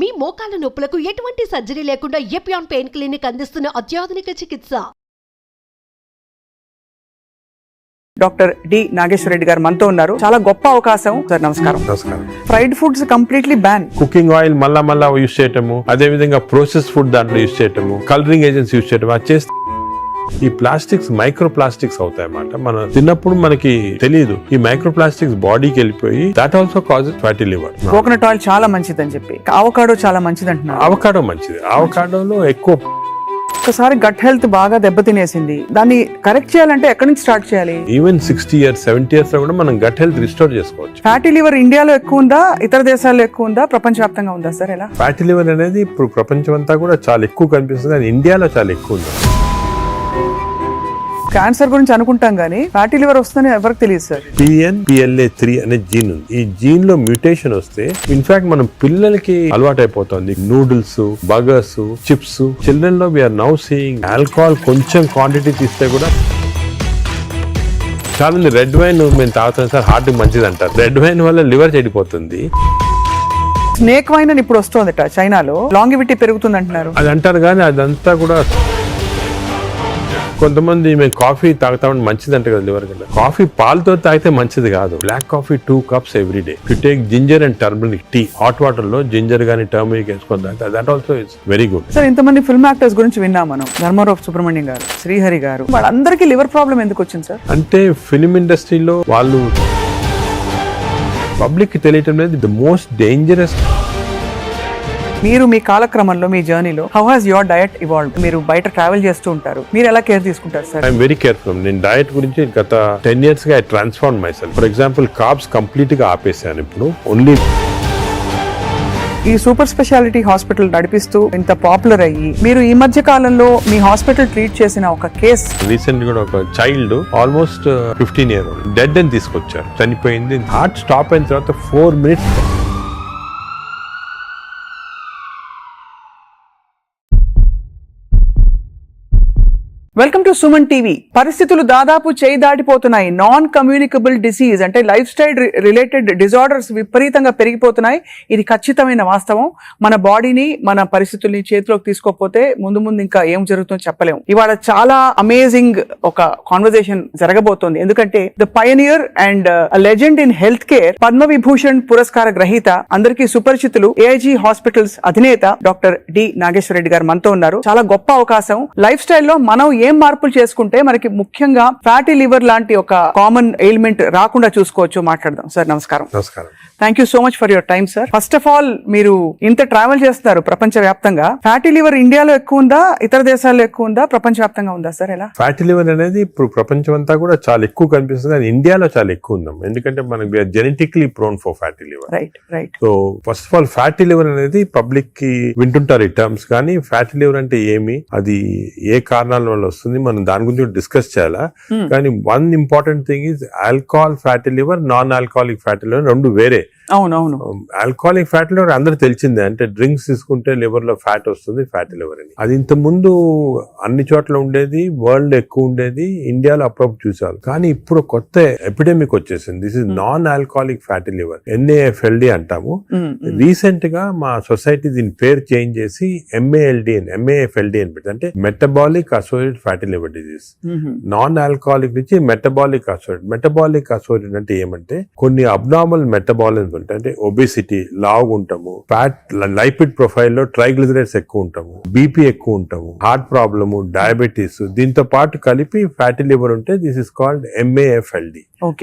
మీ మోకాల నొప్పులకు ఎటువంటి సర్జరీ లేకుండా ఎపియాన్ పెయిన్ క్లినిక్ అందిస్తున్న అత్యాధునిక చికిత్స. డాక్టర్ డి నాగేశ్వర రెడ్డి గారు మనతో ఉన్నారు. చాలా గొప్ప అవకాశం సార్. నమస్కారం. నమస్కారం. Fried foods completely ban. Cooking oil మళ్ళా యూజ్ చేయటము, అదే విధంగా ప్రాసెస్ ఫుడ్ దాంట్లో యూజ్ చేయటము, కలరింగ్ ఏజెంట్స్ యూజ్ చేయటం, అది చేస్తే ఈ ప్లాస్టిక్స్ మైక్రో ప్లాస్టిక్స్ అవుతాయి అన్నమాట. మనం తిన్నప్పుడు మనకి తెలియదు, ఈ మైక్రో ప్లాస్టిక్స్ బాడీకి వెళ్ళిపోయి that also causes fatty liver. Coconut oil చాలా మంచిదని చెప్పి, అవకాడో చాలా మంచిది అంటున్నారు. అవకాడో మంచిది. అవకాడోలో ఎక్కువ ఒకసారి గట్ హెల్త్ బాగా దెబ్బతినేసింది, దాన్ని కరెక్ట్ చేయాలంటే ఎక్కడి నుంచి స్టార్ట్ చేయాలి? ఈవెన్ 60 years 70 years లో కూడా మనం గట్ హెల్త్ రిస్టోర్ చేసుకోవచ్చు. ఫ్యాటీ లివర్ ఇండియాలో ఎక్కువ ఉందా, ఇతర దేశాల్లో ఎక్కువ ఉందా, ప్రపంచవ్యాప్తంగా ఉందా సార్? ఎలా? ఫ్యాటీ లివర్ అనేది ఇప్పుడు ప్రపంచం అంతా కూడా చాలా ఎక్కువ కనిపిస్తుంది, కానీ ఇండియాలో చాలా ఎక్కువ ఉంది. క్యాన్సర్ గురించి అనుకుంటాం కానీ ఫ్యాటీ లివర్ వస్తుందని ఎవరికి తెలియదు సార్. PNPLA3 అనే జీన్ ఉంది. ఈ జీన్ లో మ్యూటేషన్ వస్తే ఇన్ఫాక్ట్ మనం పిల్లలకి అలవాటు అయిపోతుంది నూడిల్స్, బర్గర్స్, చిప్స్. చిల్డ్రన్ లో వీఆర్ నౌ సీయింగ్ ఆల్కహాల్ కొంచెం క్వాంటిటీ తీస్తే కూడా చాలా మంది రెడ్ వైన్ మేము తాగుతాం సార్, హార్ట్ మంచిది అంటారు. రెడ్ వైన్ వల్ల లివర్ చెడిపోతుంది. స్నేక్ వైన్ అని ఇప్పుడు వస్తుందట చైనాలో, లాంగివిటీ పెరుగుతుంది అంటున్నారు. అది అంటారు కానీ అదంతా కూడా కొంతమంది మేము కాఫీ తాగుతామని మంచిది అంటే కదా లివర్ కింద. కాఫీ పాలతో తాగితే మంచిది కాదు. Black coffee 2 cups every day. You take ginger and turmeric tea, hot water లో జింజర్ గానీ టర్మరిక్ వేసుకొని తాగితే that also it's very good. Sir, ఇంతమంది ఫిల్మ్ యాక్టర్స్ గురించి విన్నాం మనం, ధర్మారావు సుబ్రహ్మణ్యం గారు, శ్రీహరి గారు, వాళ్ళందరికీ లివర్ ప్రాబ్లం ఎందుకు వచ్చింది సార్? అంటే ఫిల్మ్ ఇండస్ట్రీలో వాళ్ళు పబ్లిక్ తెలియటం లేదు. The most dangerous. మీరు మీ కాలక్రమంలో, మీ జర్నీలో how has your diet evolved? మీరు బయట ట్రావెల్ చేస్తూ ఉంటారు, మీరు ఎలా కేర్ తీసుకుంటారు సార్? I'm very careful. నేను డయట్ గురించి గత 10 years గా I transform my self. For example carbs complete గా ఆపేసాను. ఇప్పుడు ఓన్లీ ఈ సూపర్ స్పెషాలిటీ హాస్పిటల్ నడిపిస్తూ ఇంత పాపులర్ అయ్యి, మీరు ఈ మధ్య కాలంలో మీ హాస్పిటల్ ట్రీట్ చేసిన ఒక కేస్, రీసెంట్ గా ఒక చైల్డ్ ఆల్మోస్ట్ 15 years డెడ్ అని తీసుకొచ్చారు, చనిపోయింది. హార్ట్ స్టాప్ అయిన తర్వాత 4 minutes. Welcome to Suman TV. పరిస్థితులు దాదాపు చేయి దాటిపోతున్నాయి. నాన్ కమ్యూనికబుల్ డిసీజ్ అంటే లైఫ్ స్టైల్ రిలేటెడ్ డిజార్డర్స్ విపరీతంగా పెరిగిపోతున్నాయి. ఇది ఖచ్చితమైన వాస్తవం. మన బాడీని, మన పరిస్థితుల్ని చేతిలోకి తీసుకోకపోతే ముందు ఇంకా ఏం జరుగుతుందో చెప్పలేము. ఇవాళ చాలా అమేజింగ్ ఒక కాన్వర్సేషన్ జరగబోతోంది. ఎందుకంటే the pioneer and legend in health care, Padma Vibhushan పురస్కార గ్రహీత, అందరికీ సుపరిచితులు, ఏఐజీ హాస్పిటల్స్ అధినేత డాక్టర్ డి నాగేశ్వర రెడ్డి గారు మనతో ఉన్నారు. చాలా గొప్ప అవకాశం. లైఫ్ స్టైల్లో మనం ఏం మార్పులు చేసుకుంటే మనకి ముఖ్యంగా ఫ్యాటీ లివర్ లాంటి ఒక కామన్ ఎయిల్మెంట్ రాకుండా చూసుకోవచ్చు, మాట్లాడదాం. సార్ నమస్కారం. నమస్కారం. Thank you so much for your time sir. First of all, మీరు ఇంత ట్రావెల్ చేస్తున్నారు ప్రపంచ వ్యాప్తంగా. ఫ్యాటీ లివర్ ఇండియాలో ఎక్కువ ఉందా, ఇతర దేశాల్లో ఎక్కువ ఉందా, ప్రపంచ వ్యాప్తంగా ఉందా సార్? ఎలా? ఫ్యాటీ లివర్ అనేది ఇప్పుడు ప్రపంచం అంతా కూడా చాలా ఎక్కువ కనిపిస్తుంది, కానీ ఇండియాలో చాలా ఎక్కువ ఉందాం. ఎందుకంటే మనకి genetically prone for fatty liver. Right. So first of all fatty liver అనేది పబ్లిక్ కి వింటుంటారు ఈ టర్మ్స్, కానీ ఫ్యాటీ లివర్ అంటే ఏమి, అది ఏ కారణాల వల్ల వస్తుంది, మనం దాని గురించి డిస్కస్ చేయాలా. కానీ one important thing is alcohol fatty liver, non alcoholic fatty liver రెండు వేరే. అవునవును. ఆల్కహాలిక్ ఫ్యాటీ లివర్ అందరూ తెలిసిందే, అంటే డ్రింక్స్ తీసుకుంటే లివర్ లో ఫ్యాట్ వస్తుంది, ఫ్యాటీ లివర్ అని. అది ఇంత ముందు అన్ని చోట్ల ఉండేది, వరల్డ్ ఎక్కువ ఉండేది, ఇండియాలో అప్పుడప్పుడు చూసారు. కానీ ఇప్పుడు కొత్త ఎపిడెమిక్ వచ్చేసింది. This is non alcoholic fatty liver, NAFLD అంటాము. రీసెంట్ గా మా సొసైటీ దీని పేరు చేంజ్ చేసి MAFLD అని పెట్టి, అంటే metabolic associated fatty liver disease. Non alcoholic నుంచి మెటబాలిక్ అసోసియేటెడ్. మెటబాలిక్ అసోసియేటెడ్ అంటే ఏమంటే కొన్ని అబ్నార్మల్ మెటబాలిజం ఉంటాయి, అంటే ఒబేసిటీ, లావుగా ఉంటాము, ఫ్యాట్, లైపిడ్ ప్రొఫైల్ లో ట్రైగ్లిజరైడ్స్ ఎక్కువ ఉంటాము, బీపీ ఎక్కువ ఉంటాము, హార్ట్ ప్రాబ్లము, డయాబెటీస్, దీంతో పాటు కలిపి ఫ్యాటీ లివర్ ఉంటే this is called MAFLD,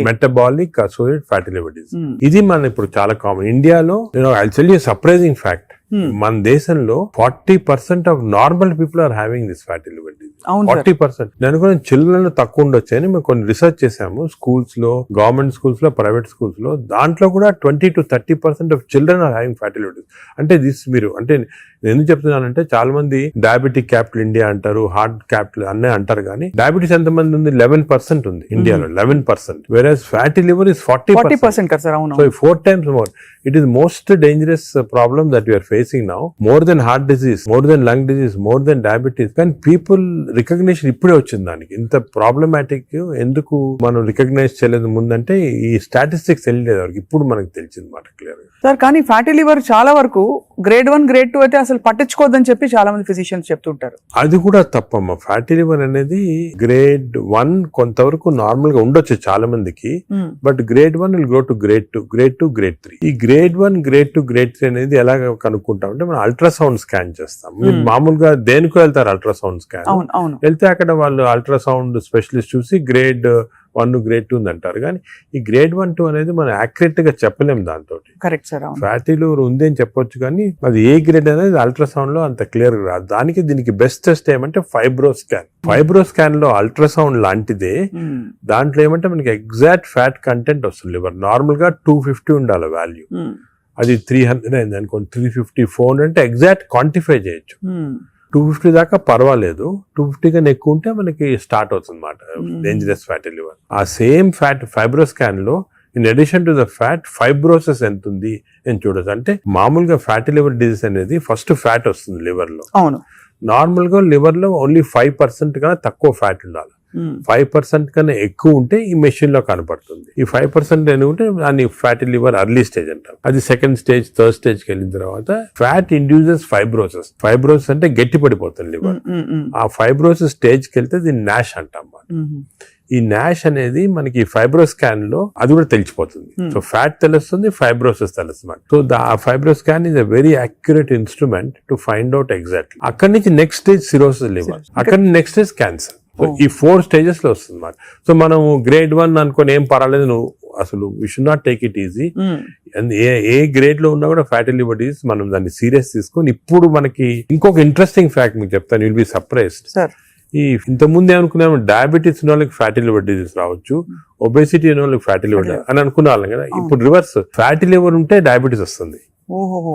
metabolic associated fatty liver disease. ఇది మన ఇప్పుడు చాలా కామన్. ఇండియాలో I tell you surprising fact, మన దేశంలో 40% of normal people are having this fatty liver disease. 40%. నేను కూడా చిల్డ్రన్ లో తక్కువ ఉండొచ్చు అని మేము కొన్ని రీసెర్చ్ చేసాము. స్కూల్స్ లో, గవర్నమెంట్ స్కూల్స్ లో, ప్రైవేట్ స్కూల్స్ లో, దాంట్లో కూడా 20 to 30% of children are having fatty liver disease. అంటే దిస్ మీరు, అంటే నేను ఎందుకు చెప్తున్నానంటే చాలా మంది డయాబెటిక్ క్యాపిటల్ ఇండియా అంటారు, హార్ట్ క్యాపిటల్ అన్నీ అంటారు, కానీ డయాబెటీస్ ఎంత మంది ఉంది? 11% ఉంది ఇండియాలో, 11%. Versus fatty liver is 40%. So 4 times more. It is most dangerous problem that we are facing now, more than heart disease, more than lung disease, more than diabetes. When people recognition ఇప్పుడే వచ్చింది దానికి. ఇంత problematic ఎందుకు మనం recognise చేయలేదు ముందంటే ఈ statistics తెలియలేదు వరకు, ఇప్పుడు మనకు తెలిసింది మాట క్లియర్ గా. సార్ కానీ ఫ్యాటీ లివర్ చాలా వరకు గ్రేడ్ 1 గ్రేడ్ 2 అయితే అసలు పట్టించుకోవద్దని చెప్పి చాలా మంది ఫిజిషియన్స్ చెప్తుంటారు. అది కూడా తప్పమ్మా. ఫ్యాటీ లివర్ అనేది గ్రేడ్ 1 కొంతవరకు నార్మల్ గా ఉండొచ్చు చాలా మందికి, but grade 1 will go to grade 2, grade 2, grade 3. ఈ గ్రేడ్ 1, గ్రేడ్ 2, గ్రేడ్ 3 అనేది ఎలా కనుక్కుంటాం అంటే మనం అల్ట్రాసౌండ్ స్కాన్ చేస్తాం. మీరు మామూలుగా దేనికో వెళ్తారు అల్ట్రాసౌండ్ స్కాన్, వెళ్తే అక్కడ వాళ్ళు అల్ట్రాసౌండ్ స్పెషలిస్ట్ చూసి గ్రేడ్ 1, గ్రేడ్ 2 అంటారు. కానీ ఈ గ్రేడ్ 1, 2 అనేది మనం యాక్యురేట్ గా చెప్పలేము దాంతో. Correct sir. ఫ్యాటీ లివర్ ఉంది అని చెప్పొచ్చు కానీ అది ఏ గ్రేడ్ అనేది అల్ట్రాసౌండ్ లో అంత క్లియర్ గా రాదు. దానికి దీనికి బెస్ట్ టెస్ట్ ఏమంటే ఫైబ్రో స్కాన్. ఫైబ్రో స్కాన్ లో అల్ట్రాసౌండ్ లాంటిదే, దాంట్లో ఏమంటే మనకి ఎగ్జాక్ట్ ఫ్యాట్ కంటెంట్ వస్తుంది. లివర్ నార్మల్ గా 250 ఉండాలి వాల్యూ, అది 300 అయింది అనుకోండి, 350, 400 అంటే ఎగ్జాక్ట్ క్వాంటిఫై చేయొచ్చు. 250 దాకా పర్వాలేదు, 250 కన్నా ఎక్కువ ఉంటే మనకి స్టార్ట్ అవుతుంది అన్నమాట డేంజరస్ ఫ్యాటీ లివర్. ఆ సేమ్ ఫ్యాట్ ఫైబ్రో స్కాన్ లో in addition to the fat fibrosis ఎంత ఉంది అని చూడొచ్చు. అంటే మామూలుగా ఫ్యాటీ లివర్ డిజీజ్ అనేది ఫస్ట్ ఫ్యాట్ వస్తుంది లివర్ లో. అవును, నార్మల్ గా లివర్ లో ఓన్లీ 5% కన్నా తక్కువ ఫ్యాట్ ఉండాలి. 5% కన్నా ఎక్కువ ఉంటే ఈ మెషిన్ లో కనపడుతుంది. ఈ 5% ఉంటే దాన్ని ఫ్యాటీ లివర్ అర్లీ స్టేజ్ అంటాం. అది సెకండ్ స్టేజ్, థర్డ్ స్టేజ్ కి వెళ్ళిన తర్వాత ఫ్యాట్ ఇండ్యూసెస్ ఫైబ్రోసిస్. ఫైబ్రోసిస్ అంటే గట్టి పడిపోతుంది లివర్. ఆ ఫైబ్రోసిస్ స్టేజ్ కి వెళ్తే దీన్ని నాష్ అంటాం. ఈ నాష్ అనేది మనకి ఫైబ్రో స్కాన్ లో అది కూడా తెలిసిపోతుంది. సో ఫ్యాట్ తెలుస్తుంది, ఫైబ్రోసిస్ తెలుస్తుంది. సో ఆ fibro scan is a very accurate instrument to find out exactly. అక్కడి నుంచి నెక్స్ట్ స్టేజ్ సిరోసిస్ లివర్, అక్కడి నుంచి నెక్స్ట్ స్టేజ్ క్యాన్సర్. ఈ 4 స్టేజెస్ లో వస్తుంది అన్నమాట. సో మనం గ్రేడ్ 1 అనుకుని ఏం పర్వాలేదు, నువ్వు అసలు we should not take it easy. A grade లో ఉన్నా కూడా ఫ్యాటీ లివర్ డిసీజ్ మనం దాన్ని సీరియస్ తీసుకొని, ఇప్పుడు మనకి ఇంకొక ఇంట్రెస్టింగ్ ఫ్యాక్ట్ మీకు చెప్తాను, విల్ బి సర్ప్రైజ్డ్. ఈ ఇంతకుముందు ఏమనుకున్నాము, డయాబెటీస్ ఉన్న వాళ్ళకి ఫ్యాటీ లివర్ డిసీజ్ రావచ్చు, ఒబేసిటీ ఉన్న వాళ్ళకి ఫ్యాటీ లివర్ అని అనుకునే వాళ్ళం కదా. ఇప్పుడు రివర్స్, ఫ్యాటీ లివర్ ఉంటే డయాబెటీస్ వస్తుంది,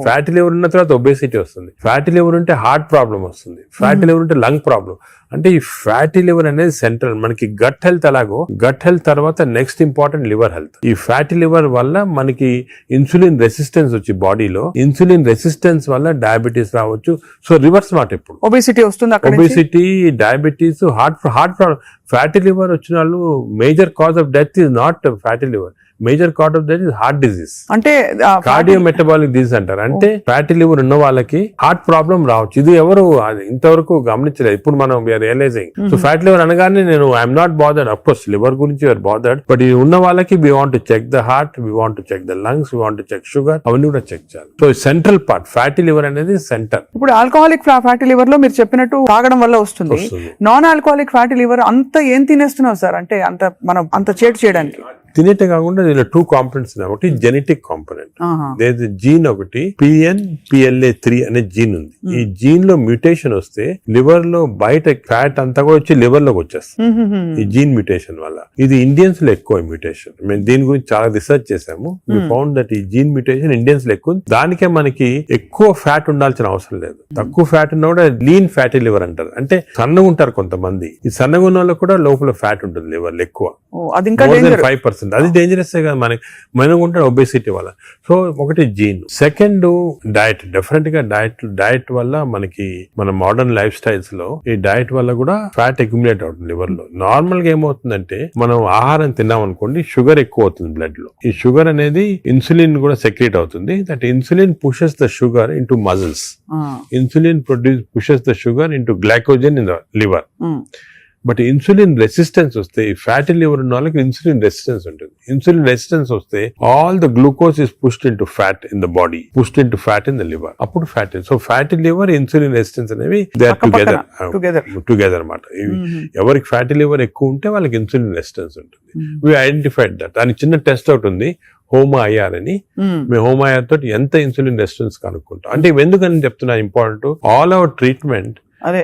ఫ్యాటీ లివర్ ఉన్న తర్వాత ఒబేసిటీ వస్తుంది, ఫ్యాటీ లివర్ ఉంటే హార్ట్ ప్రాబ్లం వస్తుంది, ఫ్యాటీ లివర్ ఉంటే లంగ్ ప్రాబ్లం. అంటే ఈ ఫ్యాటీ లివర్ అనేది సెంట్రల్. మనకి గట్ హెల్త్ ఎలాగో, గట్ హెల్త్ తర్వాత నెక్స్ట్ ఇంపార్టెంట్ లివర్ హెల్త్. ఈ ఫ్యాటీ లివర్ వల్ల మనకి ఇన్సులిన్ రెసిస్టెన్స్ వచ్చి బాడీలో, ఇన్సులిన్ రెసిస్టెన్స్ వల్ల డయాబెటీస్ రావచ్చు. సో రివర్స్ మాట, ఇప్పుడు ఒబేసిటీ వస్తుంది, obesity, diabetes, heart problem. Fatty liver వచ్చిన వాళ్ళు major cause of death is not fatty liver, major cause of that is heart disease, అంటే కార్డియో మెటబాలిక్ డిజీజ్ అంటారు. అంటే ఫ్యాటీ లివర్ ఉన్న వాళ్ళకి హార్ట్ ప్రాబ్లం రావచ్చు. ఇది ఎవరు ఇంతవరకు గమనించలేదు, ఇప్పుడు మనం we're realising. So fatty liver అనగానే నేను I'm not bothered, of course liver గురించి వీఆర్ బాదర్డ్, బట్ ఇది ఉన్న వాళ్ళకి we want to check the heart, we want to check the lungs, we want to check sugar, అవన్నీ కూడా check చేయాలి. So central part fatty liver అనేది centre. ఇప్పుడు alcoholic fatty liver లో మీరు చెప్పినట్టు తాగడం వల్ల వస్తుంది. నాన్ ఆల్కహాలిక్ ఫ్యాటీ లివర్ అంత ఏం తినేస్తున్నావు సార్, అంటే అంత మనం అంత చేటు చేయడానికి? తినేటే కాకుండా దీనిలో 2 కాంపోనెంట్స్ ఉన్నాయి. ఒకటి జెనెటిక్ కాంపోనెంట్, జీన్ ఒకటి PNPLA3 అనే జీన్ ఉంది. ఈ జీన్ లో మ్యూటేషన్ వస్తే లివర్ లో బయట ఫ్యాట్ అంతా కూడా వచ్చి లివర్ లోకి వచ్చేస్తుంది ఈ జీన్ మ్యూటేషన్ వల్ల. ఇది ఇండియన్స్ లో ఎక్కువ మ్యూటేషన్. మేము దీని గురించి చాలా రీసెర్చ్ చేసాము. వి ఫౌండ్ దట్ ఈ జీన్ మ్యూటేషన్ ఇండియన్స్ లో ఎక్కువ. దానికే మనకి ఎక్కువ ఫ్యాట్ ఉండాల్సిన అవసరం లేదు. తక్కువ ఫ్యాట్ ఉన్నా కూడా లీన్ ఫ్యాటీ లివర్ అంటారు. అంటే సన్నగా ఉంటారు కొంతమంది, ఈ సన్నగా ఉన్న వాళ్ళకి కూడా లోపల ఫ్యాట్ ఉంటుంది లివర్ లో ఎక్కువ, 5%. అది డేంజరస్ కదా మనం ఉంటాడు ఒబేసిటీ వల్ల. సో ఒకటి జీన్. Second diet. డెఫినెట్ గా డైట్ వల్ల మనకి మన మోడర్న్ లైఫ్ స్టైల్స్ లో ఈ డైట్ వల్ల కూడా ఫ్యాట్ అక్యుములేట్ అవుతుంది లివర్ లో. నార్మల్ గా ఏమవుతుందంటే మనం ఆహారం తిన్నాం అనుకోండి, షుగర్ ఎక్కువ అవుతుంది బ్లడ్ లో. ఈ షుగర్ అనేది ఇన్సులిన్ కూడా సెక్రేట్ అవుతుంది. That insulin pushes the sugar into muscles. Insulin pushes the sugar into glycogen in the liver. But insulin resistance వస్తే, ఈ ఫ్యాటీ లివర్ ఉన్న వాళ్ళకి ఇన్సులిన్ రెసిస్టెన్స్ ఉంటుంది. ఇన్సులిన్ రెసిస్టెన్స్ వస్తే all the glucose is pushed into fat in the body, pushed into fat in the liver. అప్పుడు fatty. So fatty liver, insulin resistance అనేవి they are together అన్నమాట. ఎవరికి fatty liver ఎక్కువ ఉంటే వాళ్ళకి insulin resistance ఉంటుంది. We identified that. దానికి చిన్న టెస్ట్ అవుట్ ఉంది, HOMA-IR అని. మేము HOMA-IR తోటి ఎంత ఇన్సులిన్ రెసిస్టెన్స్ కనుక్కుంటాం. అంటే ఎందుకని చెప్తున్నా important, all our treatment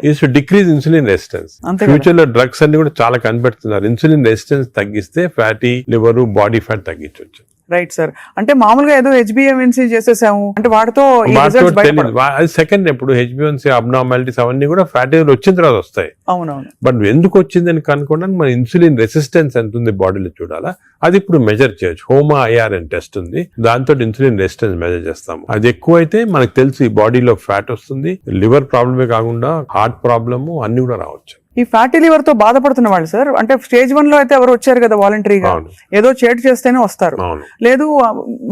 is to decrease insulin resistance. Future లో డ్రగ్స్ అన్ని కూడా చాలా కనిపెడుతున్నారు. ఇన్సులిన్ రెసిస్టెన్స్ తగ్గిస్తే ఫ్యాటీ లివర్, బాడీ ఫ్యాట్ తగ్గించవచ్చు. Right sir. అంటే మామూలుగా ఏదో HbA1c చేసేసాము అంటే వాటితో అది సెకండ్. ఇప్పుడు HbA1c అబ్నార్మాలిటీస్ అవన్నీ కూడా ఫ్యాటీ లివర్ వచ్చిన తర్వాత వస్తాయి. అవునవును. బట్ ఎందుకు వచ్చిందని కనుక్కోవడానికి మన ఇన్సులిన్ రెసిస్టెన్స్ ఎంత ఉంది బాడీలో చూడాలా. అది ఇప్పుడు మెజర్ చేయొచ్చు. HOMA-IR అని టెస్ట్ ఉంది, దాంతో ఇన్సులిన్ రెసిస్టెన్స్ మెజర్ చేస్తాము. అది ఎక్కువ అయితే మనకు తెలుసు ఈ బాడీలో ఫ్యాట్ వస్తుంది. లివర్ ప్రాబ్లమే కాకుండా హార్ట్ ప్రాబ్లము అన్ని కూడా రావచ్చు. ఈ ఫ్యాటీ లివర్ తో బాధపడుతున్న వాళ్ళు సార్, అంటే స్టేజ్ 1 లో అయితే ఎవరు వచ్చారు కదా వాలంటరీగా, అవును. ఏదో చేటు చేస్తేనే వస్తారు, అవును. లేదు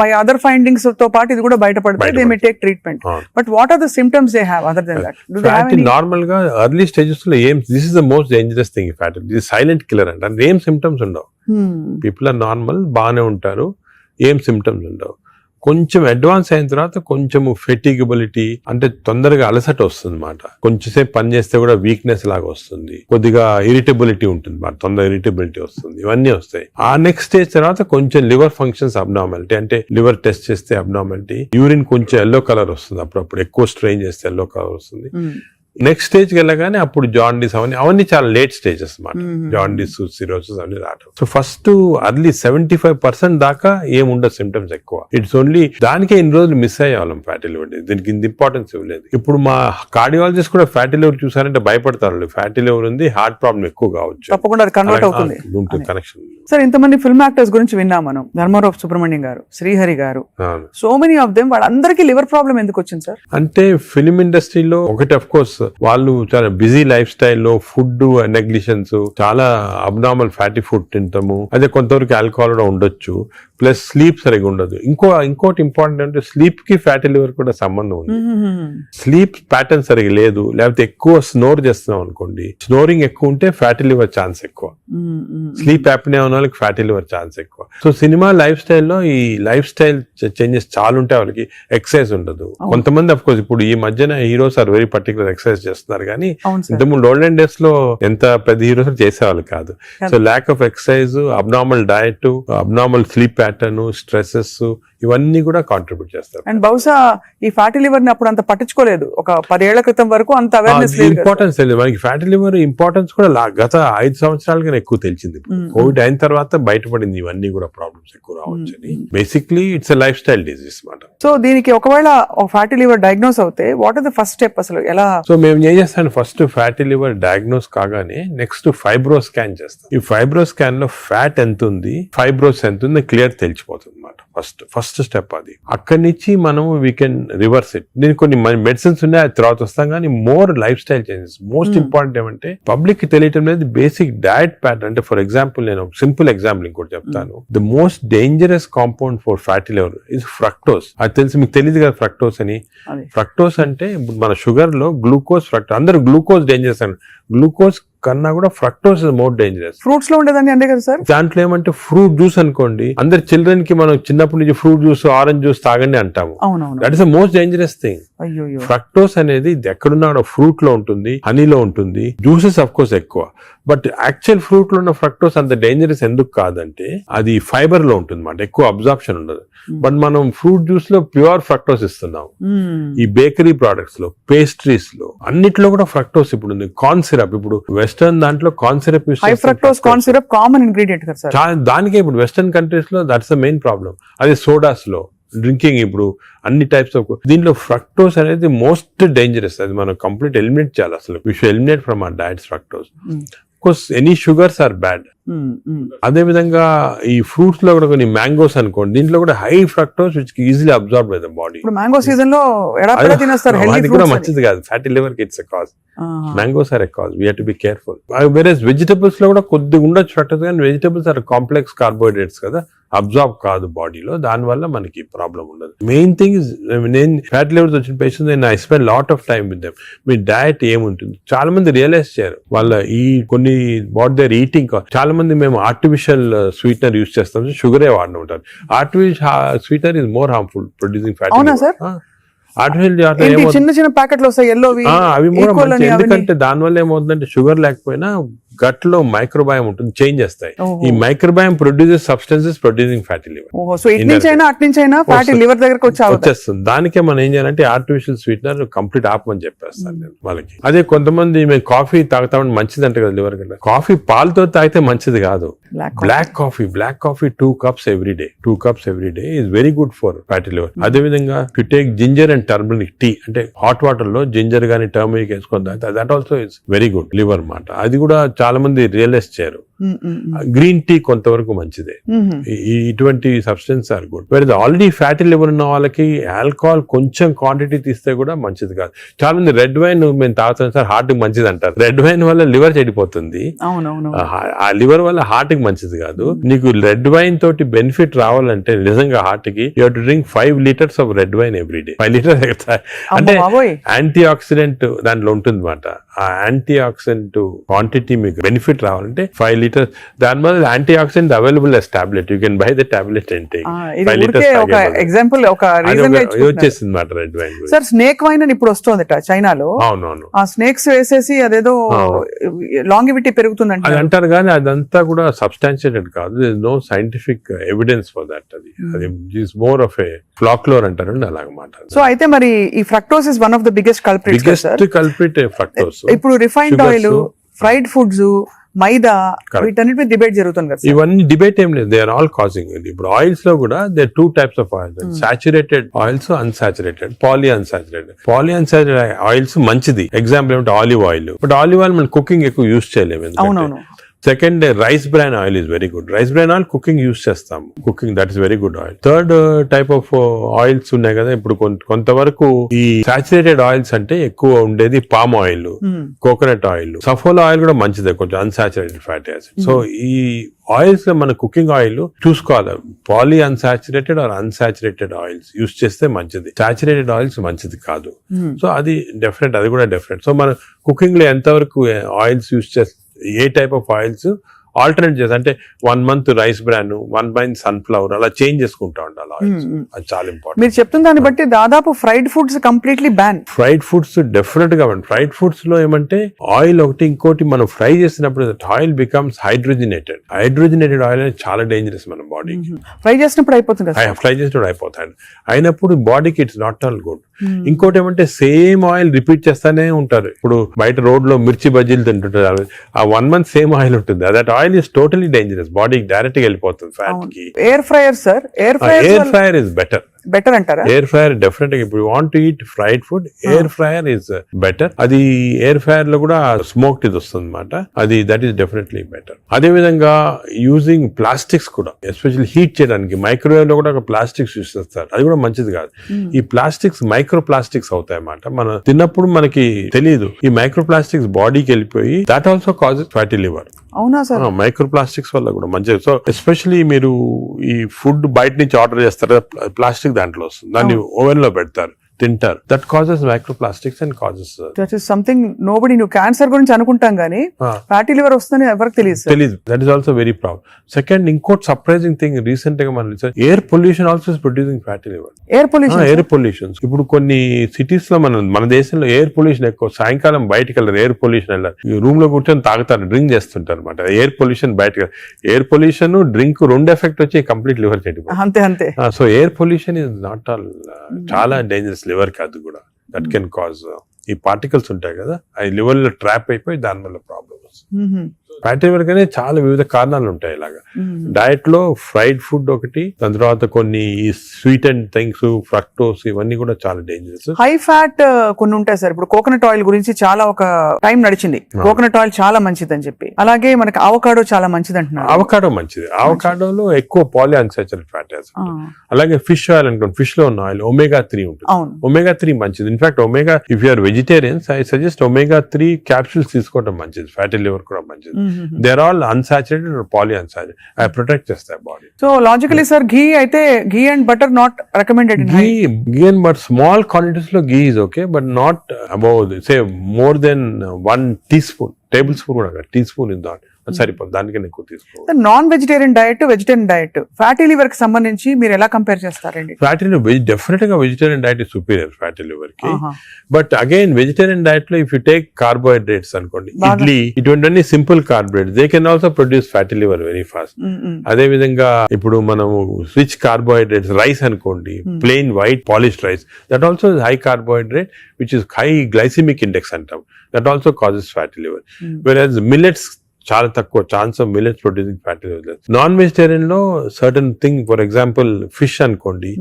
బై అదర్ ఫైండింగ్స్ తో పాటు ఇది కూడా బయటపడితే దే మే టేక్ ట్రీట్మెంట్. అవును. But what are the symptoms they have other than that? Do they have any? Normal గా ఎర్లీ స్టేజెస్ లో ఏం, this is the most dangerous thing fatty, this silent killer అంటే ఏం symptoms ఉండవు. People are normal, బాగానే ఉంటారు, ఏం symptoms ఉండవు. కొంచెం అడ్వాన్స్ అయిన తర్వాత కొంచెం ఫెటిగబిలిటీ అంటే తొందరగా అలసట వస్తుంది అన్నమాట. కొంచెంసేపు పని చేస్తే కూడా వీక్నెస్ లాగా వస్తుంది, కొద్దిగా ఇరిటబిలిటీ ఉంటుంది, తొందరగా ఇరిటబిలిటీ వస్తుంది, ఇవన్నీ వస్తాయి. ఆ నెక్స్ట్ స్టేజ్ తర్వాత కొంచెం లివర్ ఫంక్షన్స్ అబ్నార్మాలిటీ, అంటే లివర్ టెస్ట్ చేస్తే అబ్నార్మాలిటీ, యూరిన్ కొంచెం ఎల్లో కలర్ వస్తుంది, అప్పుడప్పుడు ఎక్కువ స్ట్రెయిన్ చేస్తే ఎల్లో కలర్ వస్తుంది. నెక్స్ట్ స్టేజ్కి వెళ్ళగానే అప్పుడు జాండీస్ అవన్నీ చాలా లేట్ స్టేజెస్ అన్నమాట. జాండీస్, సిరోసిస్ అవన్నీ రావడం. సో ఫస్ట్ అర్లీ 75% దాకా ఏముండదు సిమ్టమ్స్ ఎక్కువ. ఇట్స్ ఓన్లీ దానికే ఇన్ని రోజులు మిస్ అయ్యేవాళ్ళం ఫ్యాటీ లివర్, దీనికి ఇంత ఇంపార్టెన్స్ ఇవ్వలేదు. ఇప్పుడు మా కార్డియాలజిస్ట్ కూడా ఫ్యాటీ లివర్ చూసారంటే భయపడతారు, ఫ్యాటీ లివర్ ఉంది, హార్ట్ ప్రాబ్లం ఎక్కువ కావచ్చు, తప్పకుండా అది కన్వర్ట్ అవుతుంది. కనెక్షన్. సార్ ఇంతమంది ఫిల్మ్ యాక్టర్స్ గురించి విన్నాం మనం, ధర్మారావు సుబ్రహ్మణ్యం గారు, శ్రీహరి గారు, సో మెనీ ఆఫ్ దెమ్, వాళ్ళందరికీ లివర్ ప్రాబ్లం ఎందుకు వచ్చింది సార్? అంటే ఫిలిం ఇండస్ట్రీలో ఒకటి అఫ్ కోర్స్ వాళ్ళు చాలా బిజీ లైఫ్ స్టైల్లో ఫుడ్ నెగ్లిజెన్స్, చాలా అబ్నార్మల్ ఫ్యాటీ ఫుడ్ తింటాము, అదే కొంతవరకు ఆల్కహాల్ కూడా ఉండొచ్చు, ప్లస్ స్లీప్ సరిగా ఉండదు. ఇంకోటి ఇంపార్టెంట్ అంటే స్లీప్ కి ఫ్యాటీ లివర్ కూడా సంబంధం ఉంది. స్లీప్ ప్యాటర్న్ సరిగా లేదు, లేకపోతే ఎక్కువ స్నోర్ చేస్తున్నాం అనుకోండి, స్నోరింగ్ ఎక్కువ ఉంటే ఫ్యాటీ లివర్ ఛాన్స్ ఎక్కువ, స్లీప్ యాప్నియా ఉన్న వాళ్ళకి ఫ్యాటీ లివర్ ఛాన్స్ ఎక్కువ. సో సినిమా లైఫ్ స్టైల్లో ఈ లైఫ్ స్టైల్ చేంజెస్ చాలా ఉంటాయి, వాళ్ళకి ఎక్సర్సైజ్ ఉండదు. కొంతమంది అఫ్ కోర్స్ ఇప్పుడు ఈ మధ్యన heroes are very particular exercise చేస్తున్నారు, కానీ ఇంతకుముందు ఓల్డెన్ డేస్ లో ఎంత పెద్ద హీరోస్ చేసేవాళ్ళు కాదు. So lack of exercise, abnormal diet, abnormal sleep pattern, stresses, ఇవన్నీ కూడా కాంట్రిబ్యూట్ చేస్తారు. అండ్ బహుశా ఈ ఫ్యాటీ లివర్ ని అప్పుడు అంత పట్టించుకోలేదు, ఒక 10 ఏళ్ల క్రితం వరకు అంత అవేర్నెస్ లేదు, ఇంపార్టెన్స్ తెలియదు మనకి. ఫ్యాటీ లివర్ ఇంపార్టెన్స్ కూడా గత 5 సంవత్సరాలుగా ఎక్కువ తెలిసింది. కోవిడ్ అయిన తర్వాత బయటపడింది ఇవన్నీ కూడా ప్రాబ్లమ్స్ ఎక్కువ రావచ్చు అని. Basically it's a lifestyle disease మాట. సో దీనికి ఒకవేళ ఫ్యాటీ లివర్ డయాగ్నోస్ అవుతే what are the first step అసలు ఎలా? సో మేము ఏం చేస్తాను, ఫస్ట్ ఫ్యాటీ లివర్ డయాగ్నోస్ కాగానే నెక్స్ట్ ఫైబ్రో స్కాన్ చేస్తాం. ఈ ఫైబ్రో స్కాన్ లో ఫ్యాట్ ఎంత ఉంది, ఫైబ్రోస్ ఎంత ఉంది క్లియర్ తెలిసిపోతుంది అన్నమాట. ఫస్ట్ స్టెప్ అది. అక్కడి నుంచి మనం వీ కెన్ రివర్స్ ఇట్. దీనికి కొన్ని మెడిసిన్స్ ఉన్నాయి, అది తర్వాత వస్తాం, కానీ more life style changes. Most important ఏమంటే పబ్లిక్ కి తెలియటం లేదు బేసిక్ డయట్ ప్యాటర్న్. అంటే ఫర్ ఎగ్జాంపుల్ నేను సింపుల్ ఎగ్జాంపుల్ ఇంకోటి చెప్తాను. The most dangerous compound for fatty liver is fructose. అది తెలిసి మీకు తెలియదు కదా ఫ్రక్టోస్ అని. ఫ్రక్టోస్ అంటే మన షుగర్ లో గ్లూకోజ్, ఫ్రక్టోస్, అందరూ గ్లూకోజ్ డేంజరస్ అని, గ్లూకోజ్ కన్నా కూడా fructose is more dangerous. Fruits లో ఉండేదాన్ని అంతే కదా సార్. దాంట్లో ఏమంటే ఫ్రూట్ జ్యూస్ అనుకోండి, అందరు చిల్డ్రన్ కి మనం చిన్నప్పటి నుంచి ఫ్రూట్ జ్యూస్, ఆరెంజ్ జ్యూస్ తాగండి అంటాము. That is the most dangerous thing. Fructose అనేది ఎక్కడున్నా ఫ్రూట్ లో ఉంటుంది, హనీలో ఉంటుంది, జ్యూసెస్ అఫ్ కోర్స్ ఎక్కువ. బట్ యాక్చువల్ ఫ్రూట్ లో ఉన్న ఫ్రక్టోస్ అంత డేంజరస్ ఎందుకు కాదంటే అది ఫైబర్ లో ఉంటుంది అన్నమాట, ఎక్కువ అబ్జార్ప్షన్ ఉండదు. బట్ మనం ఫ్రూట్ జ్యూస్ లో ప్యూర్ ఫ్రక్టోస్ ఇస్తున్నాం. ఈ బేకరీ ప్రొడక్ట్స్ లో, పేస్ట్రీస్ లో, అన్నిట్లో కూడా ఫ్రక్టోస్ ఇప్పుడు ఉంది. కార్న్ సిరప్, ఇప్పుడు వెస్టర్న్ దాంట్లో corn syrup, high fructose corn syrup common ingredient కదా సార్. దానికే ఇప్పుడు వెస్టర్న్ కంట్రీస్ లో దట్స్ ద మెయిన్ ప్రాబ్లం. అదే సోడాస్ లో, డ్రింకింగ్, ఇప్పుడు అన్ని టైప్స్ ఆఫ్, దీంట్లో ఫ్రక్టోస్ అనేది మోస్ట్ డేంజరస్. అది మనం కంప్లీట్ ఎలిమినేట్ చేయాలి అసలు. We should eliminate from our diets fructose. Course any sugars are bad. అదే విధంగా ఈ ఫ్రూట్స్ లో కూడా కొన్ని మ్యాంగోస్ అనుకోండి, దీంట్లో కూడా high fructose which easily absorb by the body. Mango season లో అది కూడా మంచిది కాదు, ఫ్యాటీ లివర్ కి it's a cause. Mangoes are a cause, we have to be careful. వేరేస్ వెజిటబుల్స్ లో కూడా కొద్దిగా ఉండొచ్చు ఫ్రక్టోస్, కానీ వెజిటబుల్స్ ఆర్ కాంప్లెక్స్ కార్బోహైడ్రేట్స్ కదా, అబ్జార్బ్ కాదు బాడీలో, దాని వల్ల మనకి ప్రాబ్లం ఉండదు. మెయిన్ థింగ్ ఇస్, నేను ఫ్యాటీ లివర్స్ వచ్చిన పేషెంట్స్ నేను I spend lot of time with them. Me diet ఏముంటుంది, చాలా మంది రియలైజ్ చేయరు వాళ్ళ ఈ కొన్ని వాట్ దేర్ ఈటింగ్. చాలా మంది మేము ఆర్టిఫిషియల్ స్వీట్నర్ యూజ్ చేస్తాం, షుగరే వాడిన ఉంటారు. Artificial sweetener is more harmful producing fatty liver. Artificial చిన్న చిన్న ప్యాకెట్లు వస్తాయి ఎల్లోవి, అవి ఎందుకంటే దానివల్ల ఏమవుతుందంటే షుగర్ లేకపోయినా గట్ లో మైక్రోబయామ్ ఉంటుంది, చేంజ్ చేస్తాయి. ఈ microbiome produces substances producing fatty liver. So it నుంచి అయినా అట్ నుంచి అయినా ఫ్యాటీ లివర్ దగ్గరకు వచ్చేస్తుంది. దానికే మనం ఏం చేయాలంటే ఆర్టిఫిషియల్ స్వీట్నర్ కంప్లీట్ ఆపమని చెప్పేస్తాను నేను వాళ్ళకి. అదే కొంతమంది మేము కాఫీ తాగుతామని మంచిది అంటే కదా లివర్ కంటే, కాఫీ పాలతో తాగితే మంచిది కాదు. Black coffee 2 cups every day. 2 cups every day is very good for fatty liver. అదే విధంగా if you take ginger and turmeric tea, అంటే హాట్ వాటర్ లో జింజర్ గానీ టర్మరిక్ వేసుకొని తాగితే that also is very good liver మాట. అది కూడా చాలా చాలా మంది రియలైజ్ చేయరు. గ్రీన్ టీ కొంతవరకు మంచిదే. ఇటువంటి సబ్స్టెన్స్ ఆర్ గుడ్. వేరే ఆల్రెడీ ఫ్యాటీ లివర్ ఉన్న వాళ్ళకి ఆల్కహాల్ కొంచెం క్వాంటిటీ తీస్తే కూడా మంచిది కాదు. చాలా మంది రెడ్ వైన్ మేము తాగుతాం సార్ హార్ట్ కి మంచిది అంటారు. రెడ్ వైన్ వల్ల లివర్ చెడిపోతుంది. ఆ లివర్ వల్ల హార్ట్ కి మంచిది కాదు. నీకు రెడ్ వైన్ తోటి బెనిఫిట్ రావాలంటే నిజంగా హార్ట్ కి you have to drink 5 liters of red wine every day. 5 liters అంటే యాంటీ ఆక్సిడెంట్ దాంట్లో ఉంటుంది అన్నమాట. ఆ యాంటీ ఆక్సిడెంట్ క్వాంటిటీ మీకు బెనిఫిట్ రావాలంటే 5 liters. దాని వల్ల anti oxidant available as tablet. You can buy the tablet and take 5 liters. ఒక ఎగ్జాంపుల్ ఒక రీజన్ వచ్చేసింది మాట red wine. Sir snake wine అని ఇప్పుడు వస్తుందట చైనాలో. అవునవును. ఆ స్నేక్స్ వేసేసి అదేదో లాంగివిటీ పెరుగుతుందంట అది అంటారు కానీ అదంతా కూడా సబ్స్టాన్షియేటెడ్ కాదు. No scientific evidence for that. అది is more of a folklore అంటారు అలాగమాట. సో అయితే మరి ఈ fructose is one of the biggest culprit fructose. ఇప్పుడు refined oil, fried foods, maida, వీటన్నిటి మీద డిబేట్ జరుగుతుంది కదా. ఇవన్నీ డిబేట్ ఏం లేదు. They are all causing. ఇప్పుడు ఆయిల్స్ లో కూడా they 2 types of oils, saturated oils, unsaturated, polyunsaturated oils మంచిది. ఎగ్జాంపుల్ ఏమంటే olive oil. But olive oil మనం కుకింగ్ ఎక్కువ యూజ్ చేయలేము. అవునవును. Second rice bran oil is very good. Rice bran oil cooking use చేస్తాం. Cooking that is very good oil. Third type of oils ఉన్నాయి కదా. ఇప్పుడు కొంతవరకు ఈ సాచురేటెడ్ ఆయిల్స్ అంటే ఎక్కువ ఉండేది palm oil, coconut oil, Saffola oil కూడా మంచిదే, కొంచెం అన్సాచురేటెడ్ ఫ్యాటీ యాసిడ్. సో ఈ ఆయిల్స్ లో మన కుకింగ్ ఆయిల్ చూసుకోవాలి. Polyunsaturated or unsaturated oils use చేస్తే మంచిది. సాచురేటెడ్ ఆయిల్స్ మంచిది కాదు. సో అది డెఫినెట్, అది కూడా డెఫినెట్. సో మన కుకింగ్ లో ఎంతవరకు ఆయిల్స్ యూజ్ చేస్తే ఏ టైప్ ఆఫ్ ఆయిల్స్ ఆల్టర్నేట్ చేసి అంటే 1 month rice bran, 1 month sunflower అలా చేంజ్ చేసుకుంటా ఉండాలి ఆయిల్స్. అది చాలా ఇంపార్టెంట్. మీరు చెప్తున్న దాన్ని బట్టి దాదాపు fried foods completely ban. Fried foods definite గా ఫ్రైడ్ ఫుడ్స్ లో ఏమంటే ఆయిల్ ఒకటి, ఇంకోటి మనం ఫ్రై చేసినప్పుడు ఆయిల్ బికమ్స్ హైడ్రోజనేటెడ్ ఆయిల్ అనేది చాలా డేంజరస్ మన బాడీకి. ఫ్రై చేసినప్పుడు అయిపోతుంది, ఫ్రై చేసినప్పుడు అయిపోతాయి. అయినప్పుడు బాడీకి ఇట్స్ నాట్ ఆల్ గుడ్. ఇంకోటి ఏమంటే సేమ్ ఆయిల్ రిపీట్ చేస్తానే ఉంటారు. ఇప్పుడు బయట రోడ్ లో మిర్చి బజ్జీలు తింటుంటారు. ఆ 1 month సేమ్ ఆయిల్ ఉంటుంది. That oil is totally dangerous. బాడీకి డైరెక్ట్ గా వెళ్ళిపోతుంది ఫ్యాట్ కి. Air fryer sir, air fryer is better అంటారా? ఎయిర్ ఫ్రైయర్ డెఫినెట్ గా ఇప్పుడు want to eat fried food, air fryer is better. అది ఎయిర్ ఫ్రైయర్ లో కూడా స్మోక్డ్ ఇది వస్తుంది అనమాట. అది దట్ ఈస్ డెఫినెట్లీ బెటర్. అదే విధంగా యూజింగ్ ప్లాస్టిక్స్ కూడా, ఎస్పెషల్లీ హీట్ చేయడానికి మైక్రోవేవ్ లో కూడా ఒక ప్లాస్టిక్స్ యూజ్ చేస్తారు. అది కూడా మంచిది కాదు. ఈ ప్లాస్టిక్స్ మైక్రో ప్లాస్టిక్స్ అవుతాయి అన్నమాట. మనం తిన్నప్పుడు మనకి తెలియదు. ఈ మైక్రో ప్లాస్టిక్స్ బాడీకి వెళ్ళిపోయి that also causes fatty liver. అవునా సార్? మైక్రో ప్లాస్టిక్స్ వల్ల కూడా మంచిది. సో ఎస్పెషల్లీ మీరు ఈ ఫుడ్ బయట నుంచి ఆర్డర్ చేస్తారు, ప్లాస్టిక్ దాంట్లో వస్తుంది, దాన్ని ఓవెన్ లో పెడతారు, తింటారు. That causes microplastics and causes that is something nobody. నువ్వు క్యాన్సర్ గురించి అనుకుంటాం కానీ ఫ్యాటీ లివర్ వస్తుందని ఎవరికి తెలియదు. That is also very problem. Second, ఇంకోటి సర్ప్రైజింగ్ థింగ్ రీసెంట్ గా మనం air pollution also is producing fatty liver. Air pollution ఇప్పుడు కొన్ని సిటీస్ లో మన దేశంలో ఎయిర్ పొల్యూషన్ ఎక్కువ. సాయంకాలం బయటకు వెళ్ళారు, ఎయిర్ పొల్యూషన్ వెళ్ళారు, రూమ్ లో కూర్చొని తాగుతారు, డ్రింక్ చేస్తుంటారు అనమాట. ఎయిర్ పొల్యూషన్ బయటకు, ఎయిర్ పొల్యూషన్ డ్రింక్ 2 ఎఫెక్ట్ వచ్చి కంప్లీట్ లివర్ చెడిపోతుంది. అంతే. So air pollution is not all చాలా డేంజరస్ లివర్ కి. అది కూడా దట్ కెన్ కాజ్ ఈ పార్టికల్స్ ఉంటాయి కదా, అవి లివర్ లో ట్రాప్ అయిపోయి దాని వల్ల ప్రాబ్లమ్ వస్తుంది. ఫ్యాటీ లివర్ కానీ చాలా వివిధ కారణాలు ఉంటాయి. ఇలాగా డయట్ లో ఫ్రైడ్ ఫుడ్ ఒకటి, దాని తర్వాత కొన్ని స్వీట్ అండ్ థింగ్స్, ఫ్రక్టోస్, ఇవన్నీ కూడా చాలా డేంజరస్. హై ఫ్యాట్ కొన్ని ఉంటాయి సార్. ఇప్పుడు కోకోనట్ ఆయిల్ గురించి చాలా ఒక టైం నడిచింది, కోకోనట్ ఆయిల్ చాలా మంచిది అని చెప్పి. అలాగే మనకి అవకాడో చాలా మంచిది అంటున్నారు. అవకాడో మంచిది. అవకాడోలో ఎక్కువ పాలీ అన్సాచురేటెడ్ ఫ్యాటీ యాసిడ్. అలాగే ఫిష్ ఆయిల్ అనుకోండి, ఫిష్ లో ఉన్న ఆయిల్ omega 3 ఉంటుంది. omega 3 మంచిది. In fact omega, if you are vegetarians, I suggest omega 3 capsules తీసుకోవడం మంచిది. ఫ్యాటీ లివర్ కూడా మంచిది. They are all unsaturated or poly unsaturated. అవి ప్రొటెక్ట్ చేస్తాయి body. So logically sir, ghee అయితే ghee and butter not recommended. Ghee and but small quantities లో ghee is okay, but not above say more than 1 teaspoon, table spoon కూడా tea spoon is not సరిపోతుంది. దానికన్నా ఎక్కువ తీసుకోవాలి. Non vegetarian diet, vegetarian diet, fatty liver కి సంబంధించి మీరు ఎలా కంపేర్ చేస్తారండి? ఫ్యాటీ లివర్ డెఫినెట్ గా vegetarian diet is superior fatty liver కి. బట్ అగైన్ వెజిటేరియన్ డయట్ లో ఇఫ్ యూ టేక్ కార్బోహైడ్రేట్స్ అనుకోండి, ఇడ్లీ, ఇటువంటి simple carbohydrates, they can also produce fatty liver very fast. అదే విధంగా ఇప్పుడు మనము రిచ్ కార్బోహైడ్రేట్స్, రైస్ అనుకోండి, plain white polished rice, that also high carbohydrate which is high glycemic index అంటాం. That also causes fatty liver. Whereas millets చాలా తక్కువ chance of millets producing fatty liver. Non vegetarian లో certain thing, for example fish అనుకోండి,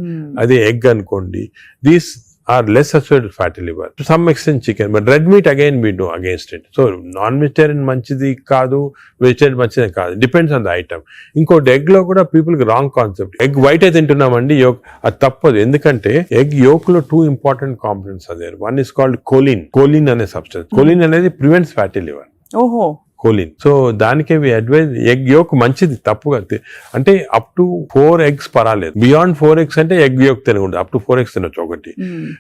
అదే egg అనుకోండి, these are less associated with fatty liver. To some extent chicken, but red meat again we do against it. So non-vegetarian manchidi kaadu, vegetarian manchidi kaadu. Depends on the item. ఇంకోటి egg లో కూడా people కి wrong concept. Egg white అయితే తింటున్నామండి, yoke అది తప్పదు. ఎందుకంటే egg yolk లో 2 important components అదే. వన్ ఇస్ కాల్డ్ కోలిన్ అనే సబ్స్టెన్స్. కోలిన్ అనేది ప్రివెంట్స్ ఫ్యాటీ లివర్. ఓహో, కోలిన్. సో దానికే అడ్వైజ్ ఎగ్ యోక్ మంచిది, తప్పుగా అంటే అప్ టు 4 eggs పర్వాలేదు. బియాండ్ 4 eggs అంటే ఎగ్ యోక్ తినకూడదు. అప్ టు 4 eggs తినొచ్చు ఒకటి.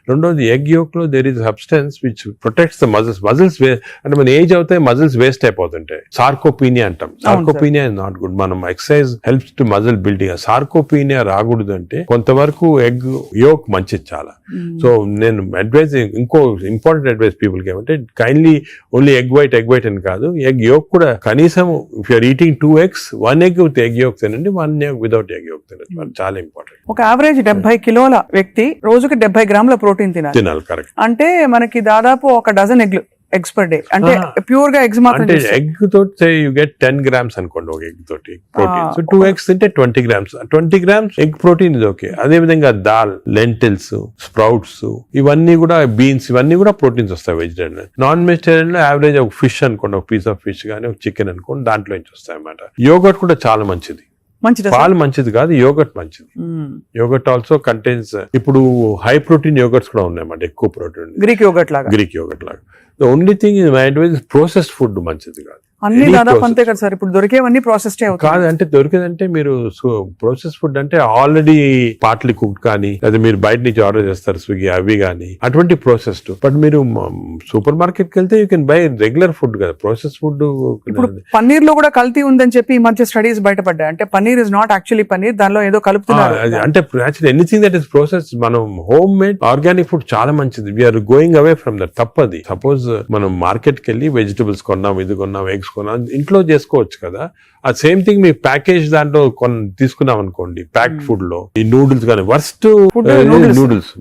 రెండోది ఎగ్ యోక్ లో there is substance which protects the muscles అంటే మన ఏజ్ అవుతాయి, మజిల్స్ వేస్ట్ అయిపోతుంటాయి. సార్కోపీనియా అంటాం. Sarcopenia is not good. మనం exercise helps to muscle building. Sarcopenia రాకూడదు అంటే కొంతవరకు ఎగ్ యోక్ మంచిది చాలా. సో నేను అడ్వైజ్, ఇంకో ఇంపార్టెంట్ అడ్వైజ్ పీపుల్ కి ఏమంటే కైండ్లీ ఓన్లీ ఎగ్ వైట్ అని కాదు, ఎగ్ యోక్ కూడా కనీసం if you're eating 2 eggs, 1 egg with egg yolk తినండి, 1 egg వితౌట్ ఎగ్ యోక్ తినండి. చాలా ఇంపార్టెంట్. ఒక యావరేజ్ 70 కిలోల వ్యక్తి రోజుకి 70 గ్రాముల ప్రోటీన్ తినాలి. కరెక్ట్. అంటే మనకి దాదాపు ఒక డజన్ ఎగ్స్ పర్ డే. అంటే ప్యూర్ గా ఎగ్స్ మాత్రం. అంటే ఎగ్ తోటి యూ గెట్ 10 grams అనుకోండి ఒక ఎగ్ తోటి ప్రోటీన్. సో 2 eggs తింటే 20 grams. 20 grams ఎగ్ ప్రోటీన్ ఇది ఓకే. అదే విధంగా దాల్, లెంటిల్స్, స్ప్రౌట్స్, ఇవన్నీ కూడా బీన్స్, ఇవన్నీ కూడా ప్రోటీన్స్ వస్తాయి వెజిటేరియన్. నాన్ వెజిటేరియన్ లో యావరేజ్ ఒక ఫిష్ అనుకోండి, ఒక పీస్ ఆఫ్ ఫిష్ కానీ ఒక చికెన్ అనుకోండి, దాంట్లో నుంచి వస్తాయి అన్నమాట. యోగర్ట్ కూడా చాలా మంచిది. పాలు మంచిది కాదు, యోగర్ట్ మంచిది. యోగర్ట్ ఆల్సో కంటైన్స్, ఇప్పుడు హై ప్రోటీన్ యోగర్ట్స్ కూడా ఉన్నాయన్నమాట, ఎక్కువ ప్రోటీన్. గ్రీక్ యోగర్ట్ లాగా. The only thing is my advice is processed food మంచిది కాదు. అన్ని దాదాపు అంతే కదా సార్. ఇప్పుడు దొరికేవన్నీ ప్రాసెస్డ్ కాదు. అంటే దొరికేదంటే మీరు ప్రాసెస్ ఫుడ్ అంటే ఆల్రెడీ పార్ట్లీ కుక్డ్ కానీ, లేదా మీరు బయట నుంచి ఆర్డర్ చేస్తారు స్విగ్గీ అవి కానీ, అటువంటి ప్రాసెస్డ్. బట్ మీరు సూపర్ మార్కెట్ కి వెళ్తే you can buy regular food కదా. Process food. ఇప్పుడు పన్నీర్ లో కూడా కల్తీ ఉందని చెప్పి ఈ మధ్య స్టడీస్ బయటపడ్డాయి. అంటే paneer is not actually paneer, దానిలో ఏదో కలుపుతున్నారు. అంటే actually anything that is process, మనం హోమ్ మేడ్ ఆర్గానిక్ ఫుడ్ చాలా మంచిది. We're going away from that. తప్పది. సపోజ్ మనం మార్కెట్ కి వెళ్ళి వెజిటబుల్స్ కొన్నాం, ఇది కొన్నాం, ఎగ్స్ కొన్నాం, ఇంట్లో చేసుకోవచ్చు కదా. ఆ సేమ్ థింగ్ మీ ప్యాకేజ్ దాంట్లో తీసుకున్నాం అనుకోండి, ప్యాక్డ్ ఫుడ్ లో ఈ నూడిల్స్ కానీ వర్స్ట్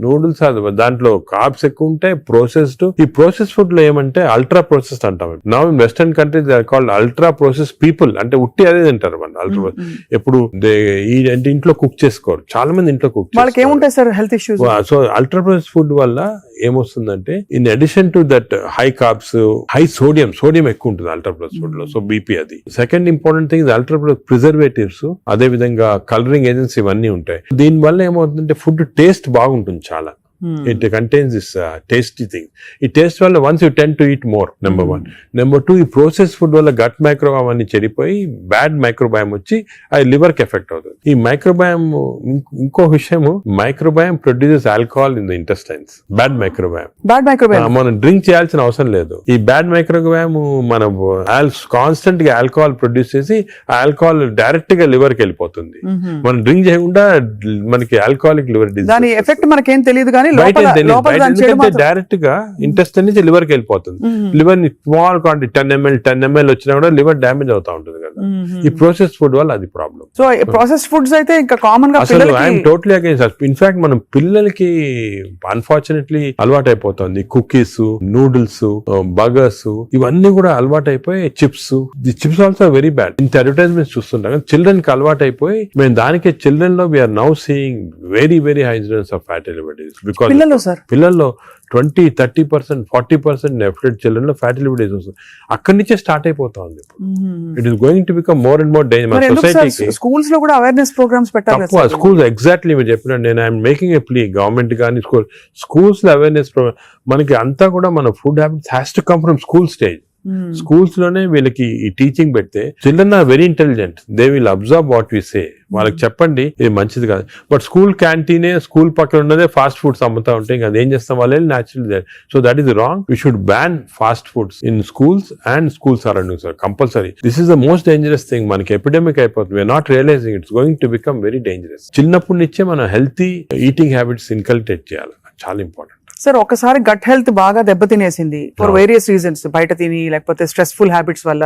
నూడిల్స్ దాంట్లో కార్బ్స్ ఎక్కువ ఉంటాయి, ప్రాసెస్డ్. ఈ ప్రాసెస్ ఫుడ్ లో ఏమంటే అల్ట్రా ప్రాసెస్డ్ అంటాం. Now in western countries they are called ultra process people. అంటే ఉట్టి అదే తింటారు మన అల్ట్రా. ఎప్పుడు అంటే ఇంట్లో కుక్ చేసుకోరు చాలా మంది. ఇంట్లో కుక్ వాళ్ళకి ఏముంటాయి sir health issues. So ultra process food వల్ల ఏమొస్తుందంటే in addition to that high carbs, high sodium ఎక్కువ ఉంటుంది అల్ట్రా ప్రాసెస్ ఫుడ్ లో. సో బీపీ అది. Second important thing ultra preservatives, అదే విధంగా కలరింగ్ ఏజెంట్స్ ఇవన్నీ ఉంటాయి. దీని వల్ల ఏమవుతుందంటే ఫుడ్ టేస్ట్ బాగుంటుంది చాలా. It contains this tasty thing. ఈ టేస్ట్ వల్ల once you tend to eat more, number 1. Number 2, ఈ ప్రాసెస్ ఫుడ్ వల్ల గట్ మైక్రోబయామ్ అన్ని చెడిపోయి బ్యాడ్ మైక్రోబయామ్ వచ్చి అది లివర్ కి ఎఫెక్ట్ అవుతుంది. ఈ మైక్రోబయామ్, ఇంకో విషయము, microbiome produces alcohol in the intestines. Bad microbiome మనం డ్రింక్ చేయాల్సిన అవసరం లేదు. ఈ బ్యాడ్ మైక్రోబయామ్ మనం కాన్స్టెంట్ గా ఆల్కహాల్ ప్రొడ్యూస్ చేసి ఆ ఆల్కహాల్ డైరెక్ట్ గా లివర్ కి వెళ్ళిపోతుంది. మనం డ్రింక్ చేయకుండా మనకి ఆల్కహాలిక్ లివర్ డిసీజ్. దాని ఎఫెక్ట్ మనకేం తెలియదు కానీ డైరెక్ట్ గా ఇంటెస్టైన్ నుంచి లివర్ కి వెళ్ళిపోతుంది. లివర్ ని స్మాల్ క్వాంటిటీ 10 ml వచ్చినా కూడా లివర్ డ్యామేజ్ అవుతా ఉంటుంది కదా. ఈ ప్రాసెస్ ఫుడ్ వల్ల అది ప్రాబ్లం. సో ప్రాసెస్ ఫుడ్స్ అయితే ఇంకా కామన్ గా ఐఎమ్ టోటలీ అగైన్స్. ఇన్ఫాక్ట్ మనం పిల్లలకి అన్ఫార్చునేట్లీ అలవాటు అయిపోతుంది. కుకీస్, నూడిల్స్, బర్గర్స్ ఇవన్నీ కూడా అలవాటు అయిపోయి, chips. The chips also very bad. ఇంత అడ్వర్టైజ్మెంట్స్ చూస్తుంటాం. చిల్డ్రన్ కి అలవాటు అయిపోయి మేము దానికి చిల్డ్రన్ లో we're now seeing very high incidence of fatty liver disease. పిల్లల్లో 20-30%, 40% డెఫినెట్ చిల్డ్రన్ లో ఫ్యాటీ లివర్ డిసీజ్ వస్తుంది. అక్కడి నుంచే స్టార్ట్ అయిపోతా ఉంది. It is going to become more and more danger. సొసైటీకి స్కూల్స్ లో కూడా అవేర్నెస్ ప్రోగ్రామ్స్ పెట్టాలి. స్కూల్స్ ఎగ్జాక్ట్లీ మీరు చెప్పిన, నేను I'm making a plea government కానీ స్కూల్స్ లో అవేర్నెస్ ప్రోగ్రామ్. మనకి అంతా కూడా మన food habits has to come from school stage. Schools లోనే వీళ్ళకి ఈ టీచింగ్ పెడితే children are very intelligent. They will observe what we say. వాళ్ళకి చెప్పండి ఇది మంచిది కాదు. బట్ స్కూల్ క్యాంటీనే, స్కూల్ పక్కన ఉన్నదే ఫాస్ట్ ఫుడ్స్ అమ్ముతా ఉంటే ఇంకా అదేం చేస్తాం వాళ్ళు natural. So that is wrong. We should ban fast foods in schools and school surroundings compulsory. This is the most dangerous thing. మనకి ఎపిడమిక్ అయిపోతుంది. We're not realising it's going to become very dangerous. చిన్నప్పటి నుంచే మనం healthy eating habits inculcate చేయాలి. చాలా important. Sir ఒకసారి gut health బాగా దెబ్బతినేసింది ఫర్ వేరియస్ రీజన్స్, బయట తిని లేకపోతే స్ట్రెస్ఫుల్ హ్యాబిట్స్ వల్ల,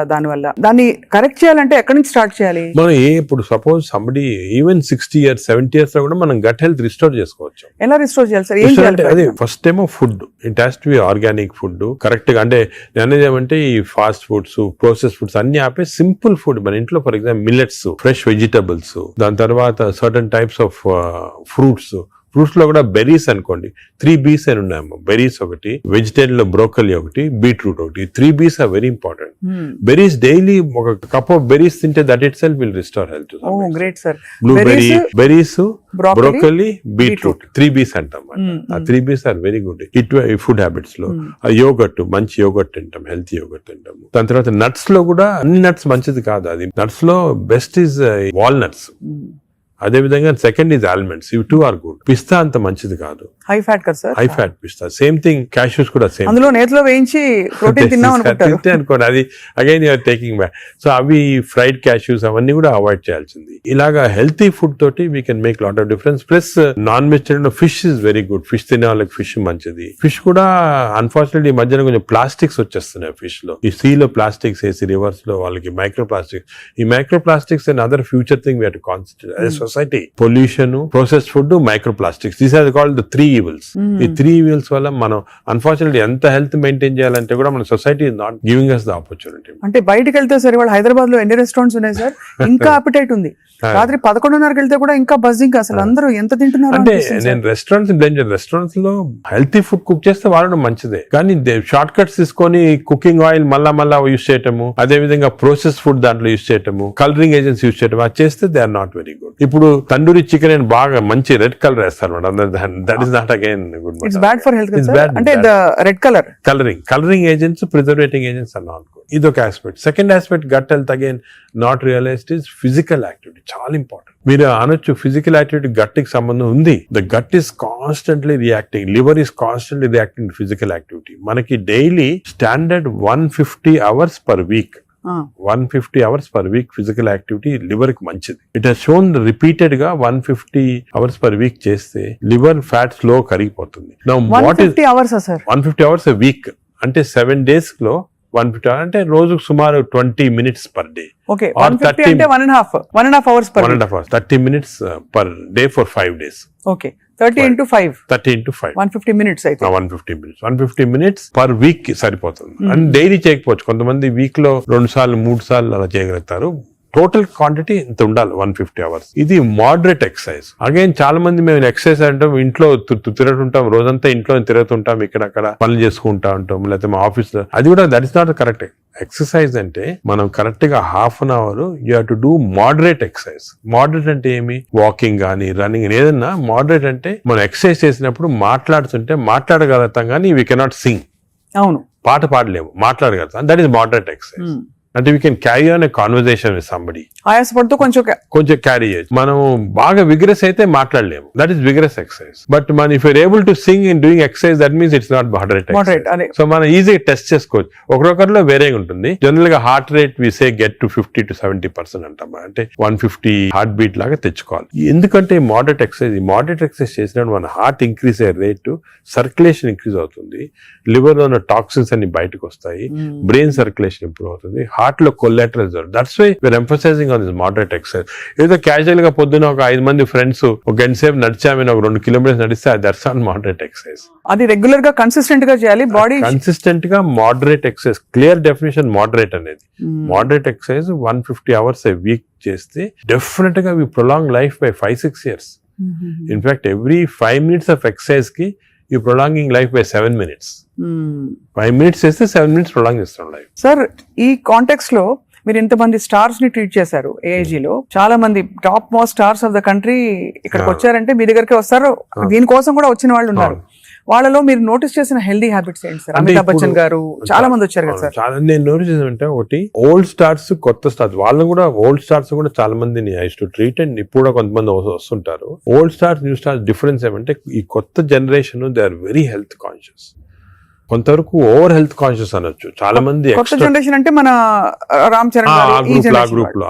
దాన్ని కరెక్ట్ చేయాలంటే ఎక్కడి నుంచి స్టార్ట్ చేయాలి? మనం ఇప్పుడు suppose somebody even 60 years 70 years లో కూడా మనం గట్ హెల్త్ రిస్టోర్ చేసుకోవచ్చు. ఎలా రిస్టోర్ చేయాలి సార్? ఏం చేయాలి? అదే ఫస్ట్ ఏమో food. It has to be organic food correct గా. అంటే నేను ఏమంటే ఈ ఫాస్ట్ ఫుడ్స్, ప్రాసెస్ ఫుడ్స్ అన్ని ఆపే సింపుల్ ఫుడ్ మన ఇంట్లో, for example millets, fresh vegetables, దాని తర్వాత certain types of fruits, fruits లో కూడా బెర్రీస్ అనుకోండి, 3 B's అని ఉన్నాయమ్మా. బెర్రీస్ ఒకటి, వెజిటేరియన్ లో బ్రోకలీ ఒకటి, బీట్రూట్ ఒకటి. 3 B's are very important. Berries daily ఒక కప్ ఆఫ్ బెర్రీస్ తింటే that itself will restore health. Great sir. Blueberry, berries, broccoli, broccoli, beetroot, 3 B's అంటాం. ఆ 3 B's are very good food habits లో. Yoghurt, మంచి yoghurt తింటాం, healthy yoghurt తింటాము. దాని తర్వాత నట్స్ లో కూడా అన్ని నట్స్ మంచిది కాదు. అది నట్స్ లో బెస్ట్ ఈజ్ వాల్నట్స్. అదే విధంగా సెకండ్ ఈజ్ ఆల్మండ్స్. ఇవి 2 ఆర్ గుడ్. పిస్తా అంత మంచిది కాదు, హై ఫ్యాట్ కదా సార్. హై ఫ్యాట్ పిస్తా. సేమ్ థింగ్ క్యాష్యూస్ కూడా సేమ్. అందులో నేతిలో వేయించి ప్రోటీన్ తిన్నాం అనుకుంటారు. తింటే అనుకోండి అది again you're taking back. So అవి ఫ్రైడ్ క్యాష్యూస్ అవన్నీ కూడా అవాయిడ్ చేయాల్సింది. ఇలాగా హెల్తీ ఫుడ్ తోటి we can make lot of difference. Plus non vegetarian లో fish is very good. Fish తినే వాళ్ళకి ఫిష్ మంచిది. ఫిష్ కూడా అన్ఫార్చునేట్లీ ఈ మధ్యన కొంచెం ప్లాస్టిక్స్ వచ్చేస్తున్నాయి ఫిష్ లో. ఈ సీ లో ప్లాస్టిక్స్ వేసి రివర్స్ లో వాళ్ళకి మైక్రో ప్లాస్టిక్స్. ఈ microplastics and other future thing we have to concentrate as a society. Pollution, processed food, microplastics, these are called the 3 evils. ఈ 3 evils వల్ల మనం అన్ఫార్చునేట్లీ ఎంత హెల్త్ మెయింటైన్ చేయాలంటే కూడా మన society is not giving us the opportunity. అంటే బయటకు వెళ్తే సరే వాళ్ళు హైదరాబాద్ లో ఎన్ని రెస్టారెంట్స్ ఉన్నాయి సార్, ఇంకా అపిటైట్ ఉంది. రాత్రి 11:30కి వెళ్తే కూడా ఇంకా బజ్జింగ్. అసలు అందరూ ఎంత తింటున్నారు అంటే నేను రెస్టారెంట్స్ లో హెల్తీ ఫుడ్ కుక్ చేస్తే వాడడం మంచిదే, కానీ షార్ట్ కట్స్ తీసుకొని కుకింగ్ ఆయిల్ మళ్ళా యూస్ చేయటము, అదే విధంగా ప్రాసెస్ ఫుడ్ దాంట్లో యూస్ చేయటము, కలరింగ్ ఏజెంట్స్ యూస్ చేయటం, అది చేస్తే they are not very good. ఇప్పుడు తండూరి చికెన్ అని బాగా మంచి రెడ్ కలర్ వేస్తారు madam. That is not again good. It's bad for health. అంటే red colouring agents, preserving agents are not good. ఇదొక aspect. Second aspect gut health again not realised is physical activity. చాలా important. మీరు అనొచ్చు physical activity gut కి సంబంధం ఉంది. The gut is constantly reacting, liver is constantly reacting to physical activity. మనకి daily standard 150 hours per week, 150 hours per week physical activity liver కి మంచిది. It has shown repeated గా 150 hours per week చేస్తే liver fat slow కరిగిపోతుంది. Now, what is 150 hours a week? అంటే 7 days లో 150 hours అంటే రోజుకు సుమారు 20 minutes పర్ డే. ఓకే, 150 అంటే 1.5 hours per 1.5 hours, 30 minutes per day for 5 days. Okay, 30 into 5 150 minutes అయితే 150 minutes పర్ వీక్ కి సరిపోతుంది. అండ్ డైలీ చేయకపోవచ్చు, కొంతమంది వీక్ లో 2 సార్లు 3 సార్లు అలా చేయగలుగుతారు. టోటల్ క్వాంటిటీ ఇంత ఉండాలి 150 hours. ఇది మోడరేట్ ఎక్సర్సైజ్. అగైన్ చాలా మంది మేము ఎక్సర్సైజ్ అంటాం, ఇంట్లో తిరుగుతుంటాం, రోజంతా ఇంట్లో తిరుగుతుంటాం, ఇక్కడక్కడ పనులు చేసుకుంటా ఉంటాం, లేకపోతే మా ఆఫీస్ లో. అది కూడా that is not correct. Exercise అంటే మనం కరెక్ట్ గా ½ an hour you have to do moderate exercise. Moderate అంటే ఏమి? వాకింగ్ కానీ రన్నింగ్ ఏదన్నా. మోడరేట్ అంటే మనం ఎక్సర్సైజ్ చేసినప్పుడు మాట్లాడుతుంటే మాట్లాడగలుగుతాం కానీ వీ కెనాట్ సింగ్. అవును, పాట పాడలేము, మాట్లాడగలుగుతాం. That is moderate exercise. అంటే we can carry on a conversation with somebody. ఆయాసపడుతూ కొంచెం క్యారీ చేయొచ్చు. మనం బాగా విగ్రెస్ అయితే మాట్లాడలేము, that is vigorous exercise. But మన if you're able to sing in doing exercise, that means it's not moderate. So మనం ఈజీగా టెస్ట్ చేసుకోవచ్చు. ఒకరొకరిలో వేరేగా ఉంటుంది. జనరల్ గా heart rate we say get to 50 to 70% అంటాం. అంటే 150 హార్ట్ బీట్ లాగా తెచ్చుకోవాలి. ఎందుకంటే మోడరేట్ ఎక్సర్సైజ్ చేసినప్పుడు మన హార్ట్ ఇంక్రీజ్ అయ్యే రేటు, సర్క్యులేషన్ ఇంక్రీజ్ అవుతుంది, లివర్ లో ఉన్న టాక్సిన్స్ అన్ని బయటకు వస్తాయి, బ్రెయిన్ సర్క్యులేషన్ ఇంప్రూవ్ అవుతుంది, హార్ట్ లో collaterals. That's why we're emphasising on this moderate exercise. ఏదో క్యాజువల్ గా పొద్దున ఒక 5 మంది ఫ్రెండ్స్ ఒక గంట సేపు నడిచామని ఒక 2 kilometers నడిస్తే దట్స్ ఆన్ మోడరేట్ ఎక్సర్సైజ్. అది రెగ్యులర్ గా కన్సిస్టెంట్ గా చేయాలి. బాడీ కన్సిస్టెంట్ గా moderate exercise. Clear definition moderate అనేది. Moderate exercise 150 hours a week చేస్తే డెఫినెట్ గా we prolong life by 5-6 years. In fact every 5 minutes of exercise కి you prolonging life by 7 minutes. 5 minutes చేస్తే 7 minutes prolong చేస్తాం life. Sir, ఈ context లో మీరు ఇంతమంది స్టార్స్ ని ట్రీట్ చేశారు. AIG లో చాలా మంది top most stars of the country ఇక్కడికి వచ్చారంటే మీ దగ్గరికి వస్తారు. దీనికోసం కూడా వచ్చిన వాళ్ళు ఉన్నారు. వాళ్ళలో మీరు నోటీస్ చేసిన హెల్దీ హ్యాబిట్స్ ఏంటి సార్? అమితాబ్ బచ్చన్ గారు చాలా మంది వచ్చారు కదా సార్. చాలా నేను నోటీస్ చేసానంటే, ఒకటి ఓల్డ్ స్టార్స్, కొత్త స్టార్స్. వాళ్ళని కూడా ఓల్డ్ స్టార్స్ కూడా చాలా మందిని ఐ టు ట్రీట్. అండ్ ఇప్పుడు కూడా కొంతమంది వస్తుంటారు. Old stars, new stars difference ఏమంటే, ఈ కొత్త generation they are very health conscious. కొంతవరకు ఓవర్ హెల్త్ కాన్షియస్ అనొచ్చు. చాలా మంది కొత్త జనరేషన్ అంటే మన రామ్ చరణ్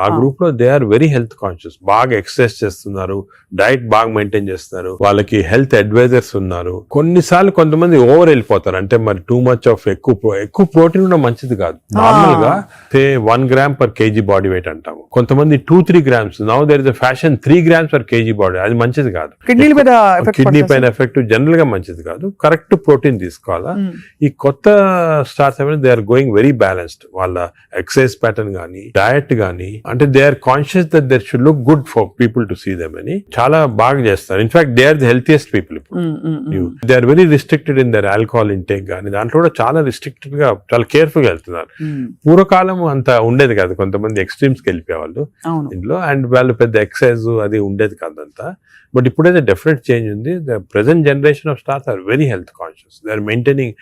ఆ గ్రూప్ లో they are very health conscious. బాగా ఎక్సర్సైజ్ చేస్తున్నారు, డైట్ బాగా మెయింటైన్ చేస్తున్నారు, వాళ్ళకి హెల్త్ అడ్వైజర్స్ ఉన్నారు. కొన్నిసార్లు కొంతమంది ఓవర్ వెళ్ళిపోతారు. అంటే మరి టూ మచ్ ఆఫ్ ఎక్కువ ప్రోటీన్ కూడా మంచిది కాదు. నార్మల్ గా 1 gram per kg body weight అంటాము. కొంతమంది 2-3 grams. Now there is a fashion 3 grams per kg body. అది మంచిది కాదు. కిడ్నీ పైన ఎఫెక్ట్ జనరల్ గా మంచిది కాదు. కరెక్ట్ ప్రోటీన్ తీసుకోవాలా. ఈ కొత్త స్టార్స్ ఏమైనా they are going very balanced. వాళ్ళ ఎక్సర్సైజ్ ప్యాటర్న్ కానీ డయట్ కానీ, అంటే they are conscious that there should look good for people to see them అని చాలా బాగా చేస్తారు. In fact they are the healthiest people ఇప్పుడు. They are very restricted in their alcohol intake కానీ, దాంట్లో కూడా చాలా రిస్ట్రిక్టెడ్ గా చాలా కేర్ఫుల్ గా వెళ్తున్నారు. పూర్వకాలం అంత ఉండేది కాదు, కొంతమంది ఎక్స్ట్రీమ్స్ కి వెళ్ళిపోయేవాళ్ళు ఇంట్లో, అండ్ వాళ్ళు పెద్ద ఎక్సర్సైజ్ అది ఉండేది కాదంతా. బట్ ఇప్పుడైతే డెఫినెట్ చేంజ్ ఉంది. The present generation of stars are very health conscious. They are maintaining,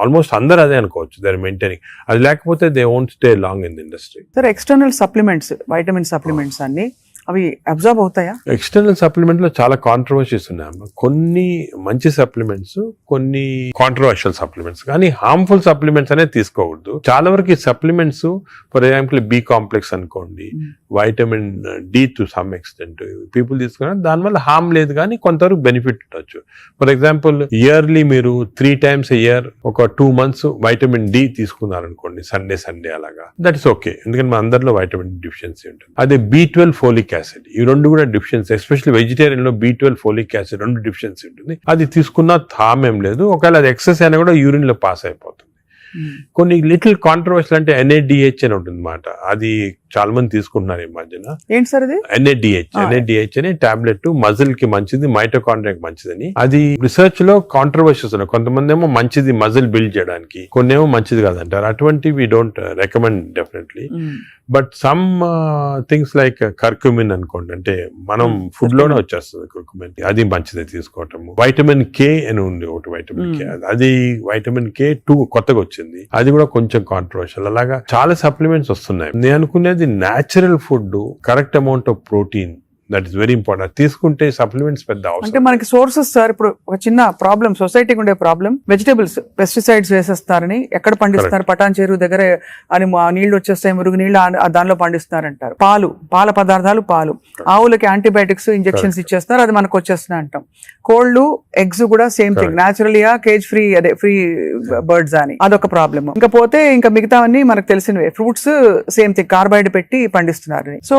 almost అందరూ అదే అనుకోవచ్చు, దే ఆర్ మెయింటైనింగ్. అది లేకపోతే they won't stay long in the industry. Sir, external supplements, vitamin supplements అన్ని అవి observe అవుతాయా? External supplement లో చాలా కాంట్రవర్సీస్ ఉన్నాయమ్మా. కొన్ని మంచి సప్లిమెంట్స్, కొన్ని కాంట్రవర్షియల్ సప్లిమెంట్స్, కానీ హార్మ్ఫుల్ సప్లిమెంట్స్ అనేది తీసుకోకూడదు. చాలా వరకు ఈ supplements, for example B complex అనుకోండి, vitamin D to some extent people తీసుకున్నారు, దానివల్ల హార్మ్ లేదు కానీ కొంతవరకు బెనిఫిట్ ఉండొచ్చు. ఫర్ ఎగ్జాంపుల్ ఇయర్లీ మీరు 3 times a year ఒక 2 months వైటమిన్ డి తీసుకున్నారనుకోండి, సండే అలాగా, దట్ ఇస్ ఓకే. ఎందుకంటే మన అందరిలో వైటమిన్ డిఫిషియన్సీ ఉంటుంది. అదే B12 ఫోలిక్ యాసిడ్, ఈ రెండు కూడా డిఫిషియన్సీ, ఎస్పెషల్లీ వెజిటేరియన్ లో B12 ఫోలిక్ యాసిడ్ రెండు డిఫిషియన్సీ ఉంటుంది. అది తీసుకున్నా హామ్ ఏం లేదు, ఒకవేళ అది ఎక్సెస్ అయినా కూడా యూరిన్ లో పాస్ అయిపోతుంది. కొన్ని లిటిల్ కాంట్రవర్షియల్ అంటే NADH అని ఉంటుంది అన్నమాట. అది చాలా మంది తీసుకుంటున్నారు ఈ మధ్యన. ఏంటి సార్ అది? NADH అనే టాబ్లెట్ మజిల్ కి మంచిది, మైటోకాండ్రియాకి మంచిదని. అది రిసర్చ్ లో కాంట్రవర్షియస్ ఉన్నాయి. కొంతమంది ఏమో మంచిది మజిల్ బిల్డ్ చేయడానికి, కొన్ని ఏమో మంచిది కాదంటారు. అటువంటి we don't recommend definitely. But some things like curcumin అనుకోండి, అంటే మనం ఫుడ్ లోనే వచ్చేస్తుంది కర్కుమిన్, అది మంచిది తీసుకోవటము. వైటమిన్ K అని ఉంది ఒకటి, వైటమిన్ K, అది వైటమిన్ K2 కొత్తగా వచ్చింది, అది కూడా కొంచెం కాంట్రవర్షియల్. అలాగా చాలా సప్లిమెంట్స్ వస్తున్నాయి. నేను అనుకునేది natural food, correct amount of protein, that is very important. తీసుకుంటే సప్లిమెంట్స్ పెద్ద అవసరం. అంటే మనకి సోర్సెస్ సార్, ఇప్పుడు ఒక చిన్న ప్రాబ్లం, సొసైటీకి ఉండే ప్రాబ్లం, వెజిటేబుల్స్ పెస్టిసైడ్స్ వేసేస్తారని, ఎక్కడ పండిస్తున్నారు, పటాన్ చెరువు దగ్గర అని నీళ్లు వచ్చేస్తాయి, మురుగు నీళ్లు దానిలో పండిస్తున్నారంటారు. పాల పదార్థాలు, ఆవులకి యాంటీబయాటిక్స్ ఇంజెక్షన్స్ ఇచ్చేస్తారు, అది మనకు వచ్చేస్తున్నాయి అంటాం. కోళ్లు, ఎగ్స్ కూడా సేమ్ థింగ్, న్యాచురల్గా కేజ్ ఫ్రీ, అదే ఫ్రీ బర్డ్స్ అని, అదొక ప్రాబ్లమ్. ఇంకా పోతే ఇంకా మిగతావన్నీ మనకు తెలిసినవే. ఫ్రూట్స్ సేమ్ థింగ్, కార్బైడ్ పెట్టి పండిస్తున్నారు. సో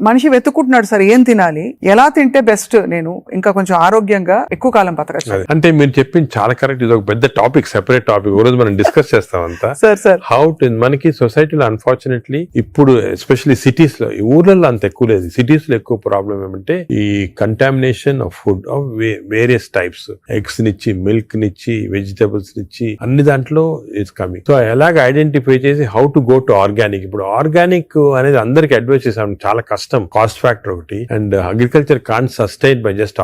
మనిషి వెతుక్కుంటున్నాడు సార్, ఏం తినాలి, ఎలా తింటే బెస్ట్, నేను ఇంకా కొంచెం ఆరోగ్యంగా ఎక్కువ కాలం బతకచ్చు. అంటే మీరు చెప్పింది చాలా కరెక్ట్. ఇది ఒక పెద్ద టాపిక్, సెపరేట్ టాపిక్, రోజు మనం డిస్కస్ చేస్తామంతా. హౌ టు, మనకి సొసైటీలో అన్ఫార్చునేట్లీ ఇప్పుడు ఎస్పెషల్లీ సిటీస్ లో, ఊర్లలో అంత ఎక్కువ లేదు, సిటీస్ లో ఎక్కువ ప్రాబ్లం ఏమంటే ఈ contamination of food of various types, eggs నిచ్చి, మిల్క్ నిచ్చి, వెజిటబుల్స్ నిచ్చి, అన్ని దాంట్లో ఇట్స్ కమింగ్. సో ఎలాగ ఐడెంటిఫై చేసి how to go to organic. ఇప్పుడు ఆర్గానిక్ అనేది అందరికి అడ్వైస్ చేసాం, చాలా కష్టం, కాస్ట్ ఫ్యాక్టర్ ఒకటి, and agriculture can't sustain by just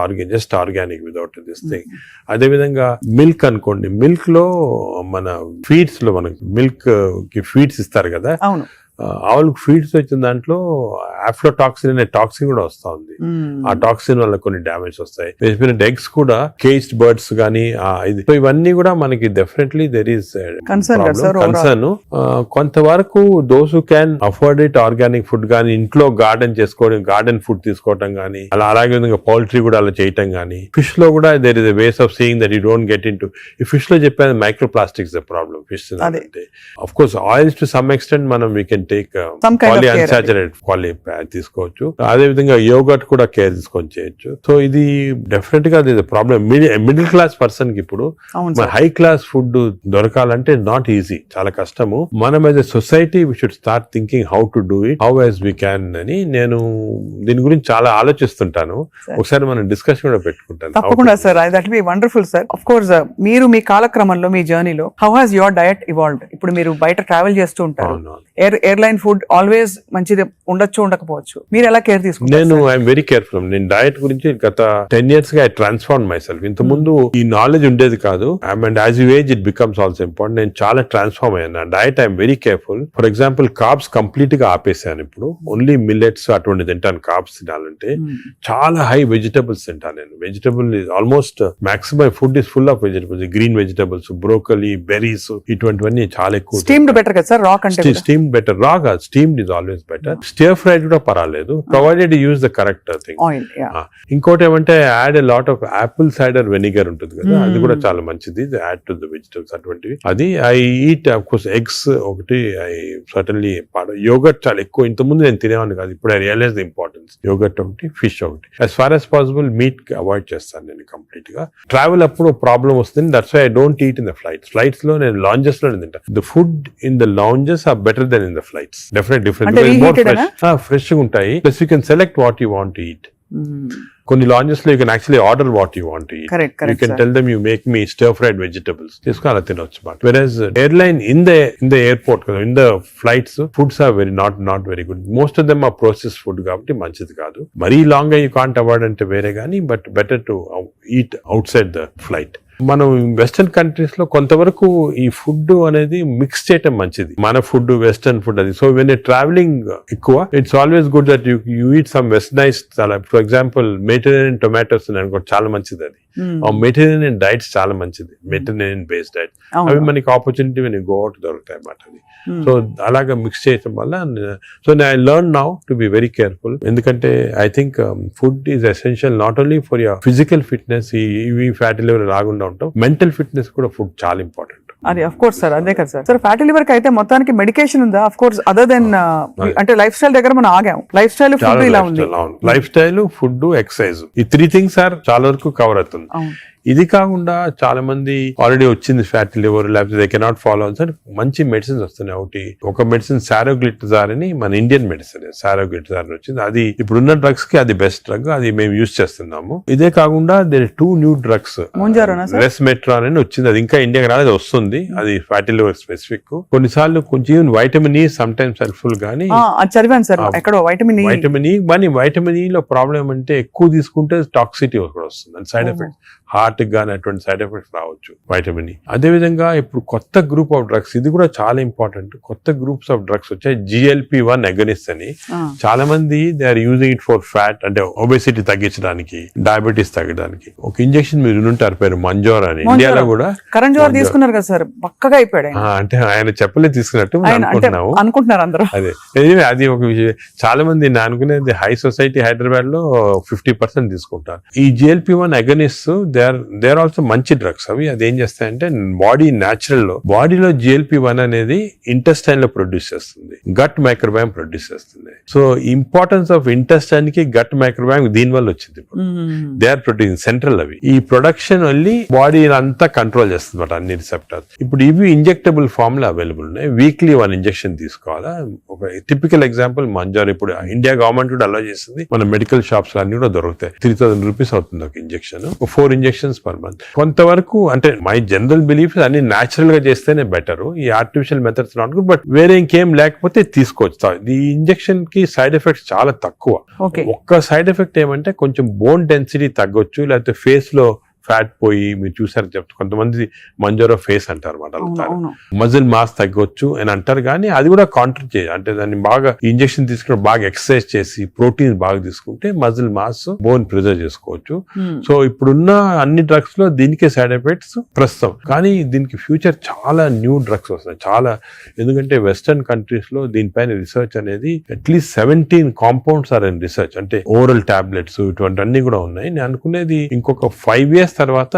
organic without this thing. అదే విధంగా మిల్క్ అనుకోండి, మిల్క్ లో మన ఫీడ్స్ లో మనకి మిల్క్ కి ఫీడ్స్ ఇస్తారు కదా, ఆవులకు ఫీడ్స్ వచ్చిన దాంట్లో ఆఫ్లోటాక్సిన్ అనే టాక్సిన్ కూడా వస్తా ఉంది. ఆ టాక్సిన్ వల్ల కొన్ని డ్యామేజ్ వస్తాయి. ఎగ్స్ కూడా కేజ్డ్ బర్డ్స్ గానీ ఇది, సో ఇవన్నీ కూడా మనకి డెఫినెట్లీ దెర్ ఈస్ కన్సర్న్. కొంతవరకు those who can afford it, organic food గానీ, ఇంట్లో గార్డెన్ చేసుకోవడం, గార్డెన్ ఫుడ్ తీసుకోవటం గానీ, అలాగే విధంగా పౌల్ట్రీ కూడా అలా చేయటం గానీ. ఫిష్ లో కూడా there is a ways of seeing that you don't get in to. ఈ ఫిష్ లో చెప్పేది micro plastics the problem. Fish అంటే of course oils to some extent మనం వీ కెన్ టేక్ పాలిఅన్సాచురేటెడ్ తీసుకోవచ్చు. అదే విధంగా యోగర్ట్ కూడా కేర్ తీసుకొని చేయొచ్చు. సో ఇది డెఫినెట్ గా ప్రాబ్లమ్. మిడిల్ క్లాస్ పర్సన్ కి ఇప్పుడు హై క్లాస్ ఫుడ్ దొరకాలంటే నాట్ ఈజీ, చాలా కష్టము. మనం as a society we should start thinking how to do it, how as we can అని నేను దీని గురించి చాలా ఆలోచిస్తుంటాను. ఒకసారి మనం డిస్కషన్ కూడా పెట్టుకుంటాను. తప్పకుండా sir, that be wonderful sir. Of course మీరు మీ కాలక్రమంలో, మీ జర్నీలో how has your diet evolved? ఇప్పుడు మీరు బయట ట్రావెల్ చేస్తూ ఉంటారు, ఎయిర్లైన్ ఫుడ్ ఆల్వేస్ మంచిది ఉండొచ్చు, ఉండకపోవచ్చు, మీరు ఎలా కేర్ తీసుకుంటారు? నేను ఐఎమ్ వెరీ కేర్ఫుల్. నేను డయట్ గురించి గత 10 years గా ఐ ట్రాన్స్ఫార్మ్ మై సెల్ఫ్. ఇంత ముందు ఈ నాలెడ్జ్ ఉండేది కాదు, and as you age it becomes also important. నేను చాలా ట్రాన్స్ఫార్మ్ అయ్యాను. Diet I'm very careful. For example carbs complete గా ఆపేసాను. ఇప్పుడు ఓన్లీ మిల్లెట్స్ అటువంటి తింటాను. కార్బ్స్ తినాలంటే చాలా హై వెజిటబుల్స్ తింటాను నేను. Vegetable almost maximum food is full of vegetables, green vegetables, broccoli, berries, ఇటువంటివన్నీ చాలా ఎక్కువ. స్టీమ్డ్ బెటర్ కదా సార్, రా కంటే స్టీమ్ బెటర్. రా రా కాదు, steamed is always better. Stir fried కూడా పర్వాలేదు, provided use the correct thing. Oil. ఇంకోటి ఏమంటే add a lot of Apple cider vinegar ఉంటుంది కదా, అది కూడా చాలా మంచిది, యాడ్ టు ద వెజిటబుల్స్ అటువంటివి. అది I eat of course eggs ఒకటి, ఐ సర్టన్లీ యోగర్ట్ చాలా ఎక్కువ. ఇంతకుముందు నేను తినేవాడిని కాదు, ఇప్పుడు I realize the importance. Yogurt ఒకటి, ఫిష్ ఒకటి. As far as possible meat avoid చేస్తాను నేను కంప్లీట్ గా. ట్రావెల్ అప్పుడు ప్రాబ్లం వస్తుంది, that's why I don't eat in the flights. Flights లో నేను లాంజెస్ లో తింటా. The food in the lounges are better than in the flights. Definite fresh గా ఉంటాయి. Plus you can select what you want to eat. కొన్ని lounges లో you can actually order what you want to eat. You can tell them you make me stir fried vegetables, తీసుకుని అలా తినొచ్చు. But various airline in the airport కదా, in the flights foods are not very good. Most of them are process food కాబట్టి మంచిది కాదు. మరీ long గా you can't avoid అంటే వేరే కానీ, but better to eat out side the flight. మనం వెస్టర్న్ కంట్రీస్ లో కొంతవరకు ఈ ఫుడ్ అనేది మిక్స్ చేయటం మంచిది, మన ఫుడ్ వెస్టర్న్ ఫుడ్ అది. సో వెన్ ట్రావెలింగ్ ఎక్కువ, it's always good that you eat some westernise. For example Mediterranean tomatoes అనుకో, చాలా మంచిది అది. మెడిటరేనియన్ డైట్స్ చాలా మంచిది, మెడిటరేనియన్ బేస్డ్ డైట్. అవి మనకి ఆపర్చునిటీ వెన్ గో అవుట్ దొరుకుతాయి అన్నమాట అది. సో అలాగా మిక్స్ చేయటం వల్ల, so I learn now to be very careful. ఎందుకంటే I think food is essential not only for your physical fitness, ఇవి ఫ్యాటీ లివర్ రాకుండా ఉంటాం, మెంటల్ ఫిట్నెస్ కూడా ఫుడ్ చాలా ఇంపార్టెంట్. అది అఫ్ కోర్స్ సార్, అదే కదా సార్. సార్ ఫ్యాటీ లివర్ కి అయితే మొత్తానికి మెడికేషన్ ఉందా? అఫ్ కోర్స్ అదర్ దెన్ అంటే లైఫ్ స్టైల్ దగ్గర మనం ఆగాం. లైఫ్ స్టైల్ ఫుడ్ ఇలా ఉంది. లైఫ్ స్టైల్, ఫుడ్, ఎక్సర్సైజ్, ఈ 3 things సార్ చాలా వరకు కవర్ అవుతుంది. ఇది కాకుండా చాలా మంది ఆల్రెడీ వచ్చింది ఫ్యాటీ లివర్, లేకపోతే దే కెనాట్ ఫాలో సార్, మంచి మెడిసిన్స్ వస్తున్నాయి. ఒకటి ఒక మెడిసిన్ సారోగ్లిటజార్ అని, మన ఇండియన్ మెడిసిన్ సారోగ్లిటజార్ అని వచ్చింది. అది ఇప్పుడున్న డ్రగ్స్ కి అది బెస్ట్ డ్రగ్, అది మేము యూజ్ చేస్తున్నాము. ఇదే కాకుండా దేర్ 2 new drugs, రెస్మెట్రాన్ అని వచ్చింది, అది ఇంకా ఇండియాకి రాలేదు, వస్తుంది. అది ఫ్యాటీ లివర్ స్పెసిఫిక్. కొన్నిసార్లు కొంచెం vitamin E some times helpful గానీ, చదివాను సార్ ఎక్కడో వైటమిన్ ఈ. వైటమిన్ ఈ లో ప్రాబ్లం అంటే ఎక్కువ తీసుకుంటే టాక్సిటీ కూడా వస్తుంది, సైడ్ ఎఫెక్ట్స్, హార్ట్ గానీ అటువంటి సైడ్ ఎఫెక్ట్స్ రావచ్చు వైటమిన్ ఈ. అదేవిధంగా ఇప్పుడు కొత్త గ్రూప్ ఆఫ్ డ్రగ్స్, ఇది కూడా చాలా ఇంపార్టెంట్. కొత్త గ్రూప్స్ ఆఫ్ డ్రగ్స్ వచ్చాయి, GLP-1 అగనిస్ట్ అని. చాలా మంది they are using it for fat, అంటే ఒబెసిటీ తగ్గించడానికి, డయాబెటీస్ తగ్గడానికి. ఒక ఇంజెక్షన్ మీరు ఉంటారు పేరు మంజోర్ అని, ఇండియాలో కూడా కరణ్ జోహర్ తీసుకున్నారు కదా సార్, పక్కగా అయిపోయాడు. అంటే ఆయన చెప్పలే తీసుకున్నట్టు అనుకుంటున్నారు అందరూ. అదే అది ఒక విషయం. చాలా మంది నేను అనుకునేది హై సొసైటీ హైదరాబాద్ లో 50% తీసుకుంటారు ఈ GLP-1 agonist. They are also మంచి డ్రగ్స్ అవి. అది ఏం చేస్తాయంటే బాడీ న్యాచురల్ లో, బాడీలో GLP-1 అనేది ఇంటెస్టైన్ లో ప్రొడ్యూస్ చేస్తుంది, గట్ మైక్రోబయామ్ ప్రొడ్యూస్ చేస్తుంది. సో ఇంపార్టెన్స్ ఆఫ్ ఇంటెస్టైన్ కి గట్ మైక్రోబయామ్ దీని వల్ల వచ్చింది. దే ఆర్ ప్రొడ్యూసింగ్ సెంట్రల్, అవి ఈ ప్రొడక్షన్ వల్లి బాడీ అంతా కంట్రోల్ చేస్తుంది అన్నమాట, అన్ని రిసెప్టర్స్. ఇప్పుడు ఇవి ఇంజెక్టబుల్ ఫామ్ లో అవైలబుల్ ఉన్నాయి. వీక్లీ 1 ఇంజెక్షన్ తీసుకోవాలా. ఒక టిపికల్ ఎగ్జాంపుల్ మంజార్, ఇప్పుడు ఇండియా గవర్నమెంట్ కూడా అలో చేస్తుంది, మన మెడికల్ షాప్స్ అన్ని కూడా దొరుకుతాయి. 3000 రూపీస్ అవుతుంది ఒక ఇంజెక్షన్, 4 ఇంజెక్షన్స్ పర్ మంత్. కొంతవరకు అంటే మై జనరల్ బిలీఫ్ అన్ని న్యాచురల్ గా చేస్తేనే బెటర్, ఈ artificial methods not good. But వేరే ఇంకేం లేకపోతే తీసుకోవచ్చు. ఈ ఇంజెక్షన్ కి సైడ్ ఎఫెక్ట్స్ చాలా తక్కువ. ఒక్క సైడ్ ఎఫెక్ట్ ఏమంటే కొంచెం బోన్ డెన్సిటీ తగ్గొచ్చు, లేకపోతే ఫేస్ లో ఫ్యాట్ పోయి, మీరు చూసారు చెప్తారు కొంతమంది మంజోరో ఫేస్ అంటారు అనమాట, మజిల్ మాస్ తగ్గొచ్చు అని అంటారు. కానీ అది కూడా కాంట్రిబ్యూట్ చేయాలి, అంటే దాన్ని బాగా ఇంజెక్షన్ తీసుకుని బాగా ఎక్సర్సైజ్ చేసి ప్రోటీన్ బాగా తీసుకుంటే మజిల్ మాస్, బోన్ ప్రిజర్వ్ చేసుకోవచ్చు. సో ఇప్పుడున్న అన్ని డ్రగ్స్ లో దీనికే సైడ్ ఎఫెక్ట్స్ ప్రస్తుతం, కానీ దీనికి ఫ్యూచర్ చాలా న్యూ డ్రగ్స్ వస్తాయి చాలా. ఎందుకంటే వెస్టర్న్ కంట్రీస్ లో దీనిపైన రీసెర్చ్ అనేది at least 17 compounds are in research, అంటే ఓరల్ టాబ్లెట్స్ ఇటువంటి అన్ని కూడా ఉన్నాయి. నేను అనుకునేది ఇంకొక 5 years తర్వాత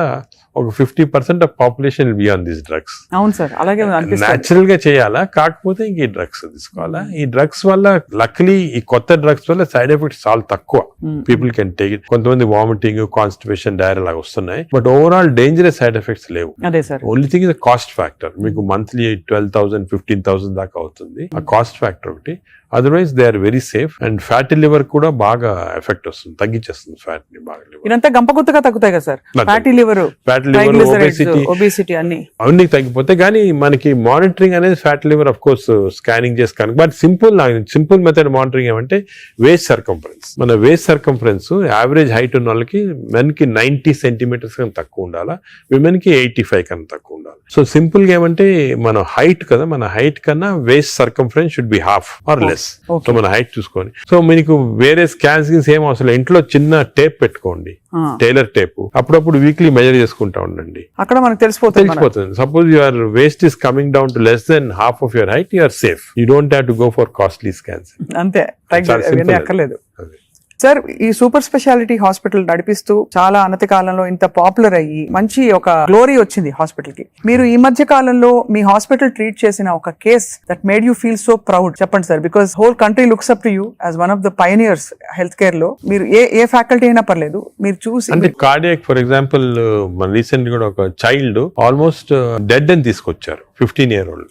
ఒక 50% of population will be on these drugs. అవును సార్, అలాగే న్యాచురల్ గా చేయాలా, కాకపోతే ఇంక ఈ డ్రగ్స్ తీసుకోవాలా. ఈ డ్రగ్స్ వల్ల లక్లీ ఈ కొత్త డ్రగ్స్ వల్ల సైడ్ ఎఫెక్ట్స్ చాలా తక్కువ, పీపుల్ కెన్ టేక్ ఇట్. కొంతమంది వామిటింగ్, కాన్స్టిపేషన్, డైరియా లాగా వస్తున్నాయి, but overall dangerous side effects లేవు. Only thing is cost factor. మీకు మంత్లీ 12,000 15,000 దాకా అవుతుంది, ఆ కాస్ట్ ఫ్యాక్టర్ ఒకటి. Otherwise they are very safe. And fatty liver కూడా బాగా ఎఫెక్ట్ వస్తుంది, తగ్గించేస్తుంది ఫ్యాట్ ని బాగా. ఇదంతా గంపగుత్తగా తగ్గుతాయి కదా సార్, ఫ్యాటీ లివర్, ఒబేసిటీ అన్ని తగ్గిపోతాయి. కానీ మనకి మానిటరింగ్ అనేది fatty liver of course scanning చేసి కనుక, బట్ సింపుల్ మెథడ్ మానిటరింగ్ ఏమంటే వేస్ట్ సర్కంఫరెన్స్. మన వేస్ట్ సర్కంఫరెన్స్ యావరేజ్ హైట్ ఉన్న వాళ్ళకి మెన్ కి 90 centimeters కన్నా తక్కువ ఉండాలా, విమెన్ కి 85 కన్నా తక్కువ ఉండాలి. సో సింపుల్ గా ఏమంటే మన హైట్ కదా, మన హైట్ కన్నా waist circumference should be half or less. Less. So మన హైట్ చూసుకొని, సో మీకు వేరే స్కాన్స్ ఏం అవసరం, ఇంట్లో చిన్న టేప్ పెట్టుకోండి, టైలర్ టేప్, అప్పుడప్పుడు వీక్లీ మెజర్ చేసుకుంటా ఉండండి, అక్కడ మనకు తెలిసిపోతుంది. Suppose your waist is coming down to less than half of your height, you're safe. You don't have to go for costly scans. అంతే, అక్కర్లేదు. సార్, ఈ సూపర్ స్పెషాలిటీ హాస్పిటల్ నడిపిస్తూ చాలా అనతి కాలంలో ఇంత పాపులర్ అయ్యి మంచి ఒక గ్లోరీ వచ్చింది హాస్పిటల్ కి. మీరు ఈ మధ్య కాలంలో మీ హాస్పిటల్ ట్రీట్ చేసిన ఒక case that made you feel so proud చెప్పండి sir, because whole country looks up to you as one of the pioneers health care లో. మీరు ఏ ఫ్యాకల్టీ అయినా పర్లేదు, మీరు చూసి. అంటే కార్డియాక్ ఫర్ ఎగ్జాంపుల్, మన రీసెంట్ కూడా ఒక చైల్డ్ ఆల్మోస్ట్ డెడ్ అని తీసుకొచ్చారు, 15-year-old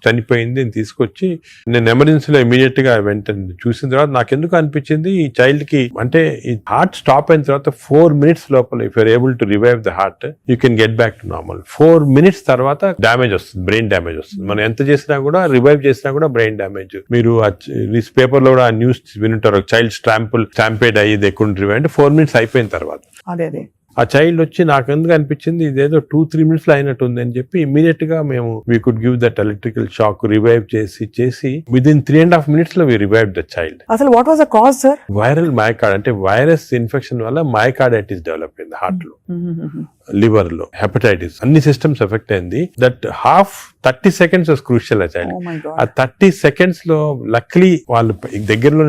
చనిపోయింది అని తీసుకొచ్చి, నేను ఎమర్జెన్సీలో ఇమీడియట్ గా వెంటనే చూసిన తర్వాత నాకు ఎందుకు అనిపించింది, ఈ చైల్డ్ కి అంటే ఈ హార్ట్ స్టాప్ అయిన తర్వాత 4 minutes లోపల if you're able to revive the heart, you can get back to normal. 4 minutes తర్వాత డ్యామేజ్ వస్తుంది, బ్రెయిన్ డ్యామేజ్ వస్తుంది. మనం ఎంత చేసినా కూడా, రివైవ్ చేసినా కూడా బ్రెయిన్ డ్యామేజ్. మీరు పేపర్ లో కూడా ఆ న్యూస్ వినుంటారు, చైల్డ్ స్టాంపేడ్ అయ్యి దే కుడెంట్ రివైవ్ అంటే 4 minutes అయిపోయిన తర్వాత. అదే ఆ చైల్డ్ వచ్చి నాకు ఎందుకు అనిపించింది ఇదేదో 2-3 minutes లో అయినట్టు ఉంది అని చెప్పి ఇమీడియట్ గా మేము we could give that electrical shock, revive చేసి విదిన్ 3.5 minutes లో వి రివైవ్ ద చైల్డ్. అసలు what was the cause sir? Viral myocard, అంటే వైరస్ ఇన్ఫెక్షన్ వల్ల మయోకార్డైటిస్ డెవలప్ అయింది హార్ట్ లో, లివర్ లో, హెపటైటిస్, అన్ని సిస్టమ్స్ ఎఫెక్ట్ అయింది. దట్ 30 seconds వాస్ క్రూషియల్ ఆ చైల్డ్. ఆ 30 seconds లో లక్లీ వాళ్ళు దగ్గరలో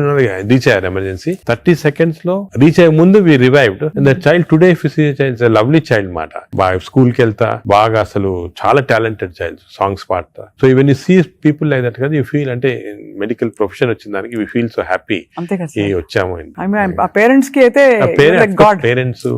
రీచ్ అయ్యారు ఎమర్జెన్సీ. 30 seconds లో రీచ్ అయ్యే ముందు we revived. And that child today if you see child lovely child మాట, బాగా స్కూల్ కి వెళ్తా, బాగా అసలు చాలా టాలెంటెడ్ చైల్డ్, సాంగ్స్ పాడతా. So even you see people like that కదా, యూ ఫీల్ అంటే మెడికల్ ప్రొఫెషన్ వచ్చిన దానికి వి ఫీల్ సో హ్యాపీ వచ్చాము. పేరెంట్స్ కి అయితే పేరెంట్స్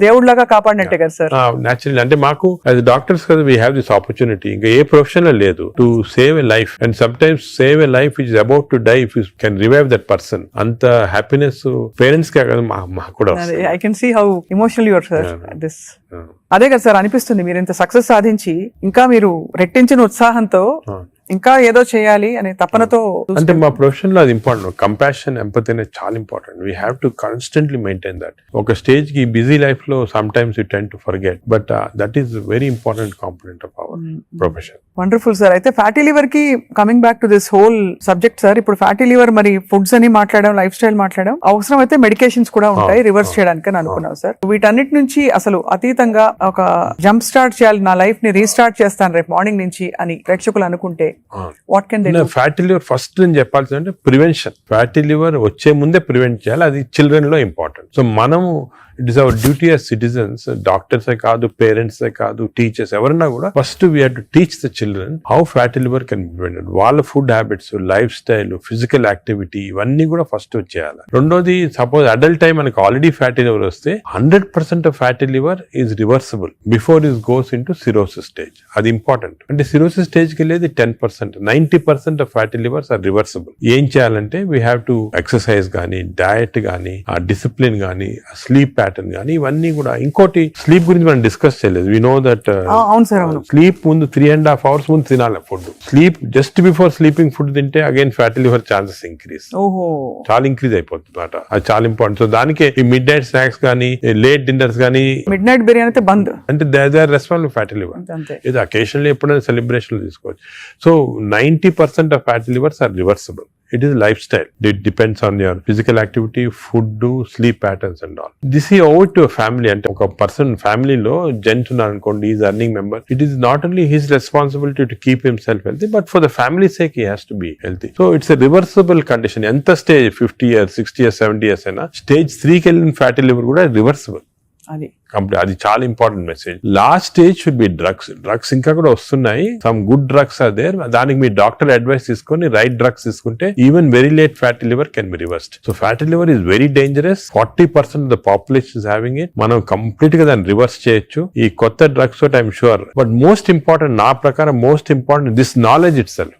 దేవుడిలాగా కాపాడినట్టే కదా సార్. నేచురల్ అంటే మాకు యాజ్ డాక్టర్స్ కదా వీ హ్యావ్ దిస్ ఆపర్చునిటీ. ఇంకా ఏ ప్రొఫెషన్ లో లేదు, to save a life. And sometimes save a life which is about to die if you can revive that person. అంత happiness parents కే కదా, మాకు కూడా. I can see how emotional you are sir this. అదే కదా sir అనిపిస్తుంది, మీరు ఇంత సక్సెస్ సాధించి ఇంకా మీరు రెట్టించిన ఉత్సాహంతో ఇంకా ఏదో చేయాలి అనే తపనతో. అంటే మా ప్రొఫెషన్ లో అది ఇంపార్టెంట్. కంపాషన్, ఎంపతి అనేది చాలా important. We have to constantly maintain that. ఒక స్టేజ్ కి బిజీ లైఫ్ లో some times you tend to forget, but that is very important component of our profession. Wonderful sir. అయితే fatty liver కి coming back to this whole subject sir, ఇప్పుడు fatty liver మరి foods అని మాట్లాడడం, life style మాట్లాడడం, అవసరం అయితే medications కూడా ఉంటాయి రివర్స్ చేయడానికి అని అనుకున్నాం సార్. వీటన్నిటి నుంచి అసలు అతీతంగా ఒక జంప్ స్టార్ట్ చేయాలి, నా లైఫ్ ని రీస్టార్ట్ చేస్తాను రేపు మార్నింగ్ నుంచి అని ప్రేక్షకులు అనుకుంటే what can they? Fatty liver first నేను చెప్పాల్సింది అంటే ప్రివెన్షన్. ఫ్యాటీ లివర్ వచ్చే ముందే ప్రివెంట్ చేయాలి, అది చిల్డ్రన్ లో ఇంపార్టెంట్. సో మనము it is our duty as citizens, డాక్టర్సే కాదు, పేరెంట్సే కాదు, టీచర్స్ ఎవరన్నా కూడా first we have to teach the children how fatty liver can be prevented. వాళ్ళ food habits, life style, physical activity ఇవన్నీ కూడా ఫస్ట్ వచ్చేయాలి. రెండోది, సపోజ్ అడల్ట్ టైం మనకి ఆల్రెడీ ఫ్యాటీ లివర్ వస్తే 100% of fatty liver is reversible before is goes in to cirrhosis stage. అది important. అంటే cirrhosis stage కి వెళ్ళేది 10%, 90% of fatty livers are reversible. ఏం చేయాలంటే వీ హ్యావ్ టు ఎక్సర్సైజ్ కానీ, డయట్ కానీ, ఆ డిసిప్లిన్ కానీ, స్లీప్ ప్యాటర్న్ కానీ, ఇవన్నీ కూడా. ఇంకోటి, స్లీప్ గురించి మనం డిస్కస్ చేయలేదు. వి నో దట్ స్లీప్ ముందు 3.5 hours ముందు తినాలి food. Sleep just before sleeping food తింటే again fatty liver chances increase, చాలా ఇంక్రీజ్ అయిపోతుంది అన్నమాట. అది చాలా ఇంపార్టెంట్. సో దానికి ఈ మిడ్ నైట్ స్నాక్స్ కానీ, లేట్ డిన్నర్స్ కానీ, మిడ్ నైట్ బిర్యానీ బంద్ అంటే they are responsible fatty liver. ఇది అకేషనల్లీ ఎప్పుడైనా సెలబ్రేషన్ తీసుకోవచ్చు. So 90% of fatty livers are reversible. It is lifestyle. It depends on your physical activity, food, sleep patterns and all. This is over to a family. And a person family lo gent unnarukondi, is earning member. It is not only his responsibility to keep himself healthy, but for the family's sake he has to be healthy. So it's a reversible condition. Enta stage 50 years, 60 years, 70 years aina stage 3 ki ellin fatty liver kuda reversible. అది చాలా important message. Last stage should be drugs ఇంకా కూడా వస్తున్నాయి. Some good drugs are there. దానికి మీ doctor advice తీసుకొని right drugs తీసుకుంటే even very late fatty liver can be reversed. So fatty liver is very dangerous. 40% of the population is having it. మనం complete గా దాన్ని రివర్స్ చేయొచ్చు ఈ కొత్త డ్రగ్స్ తోటి, I'm sure. But most important, నా ప్రకారం most important this knowledge it self.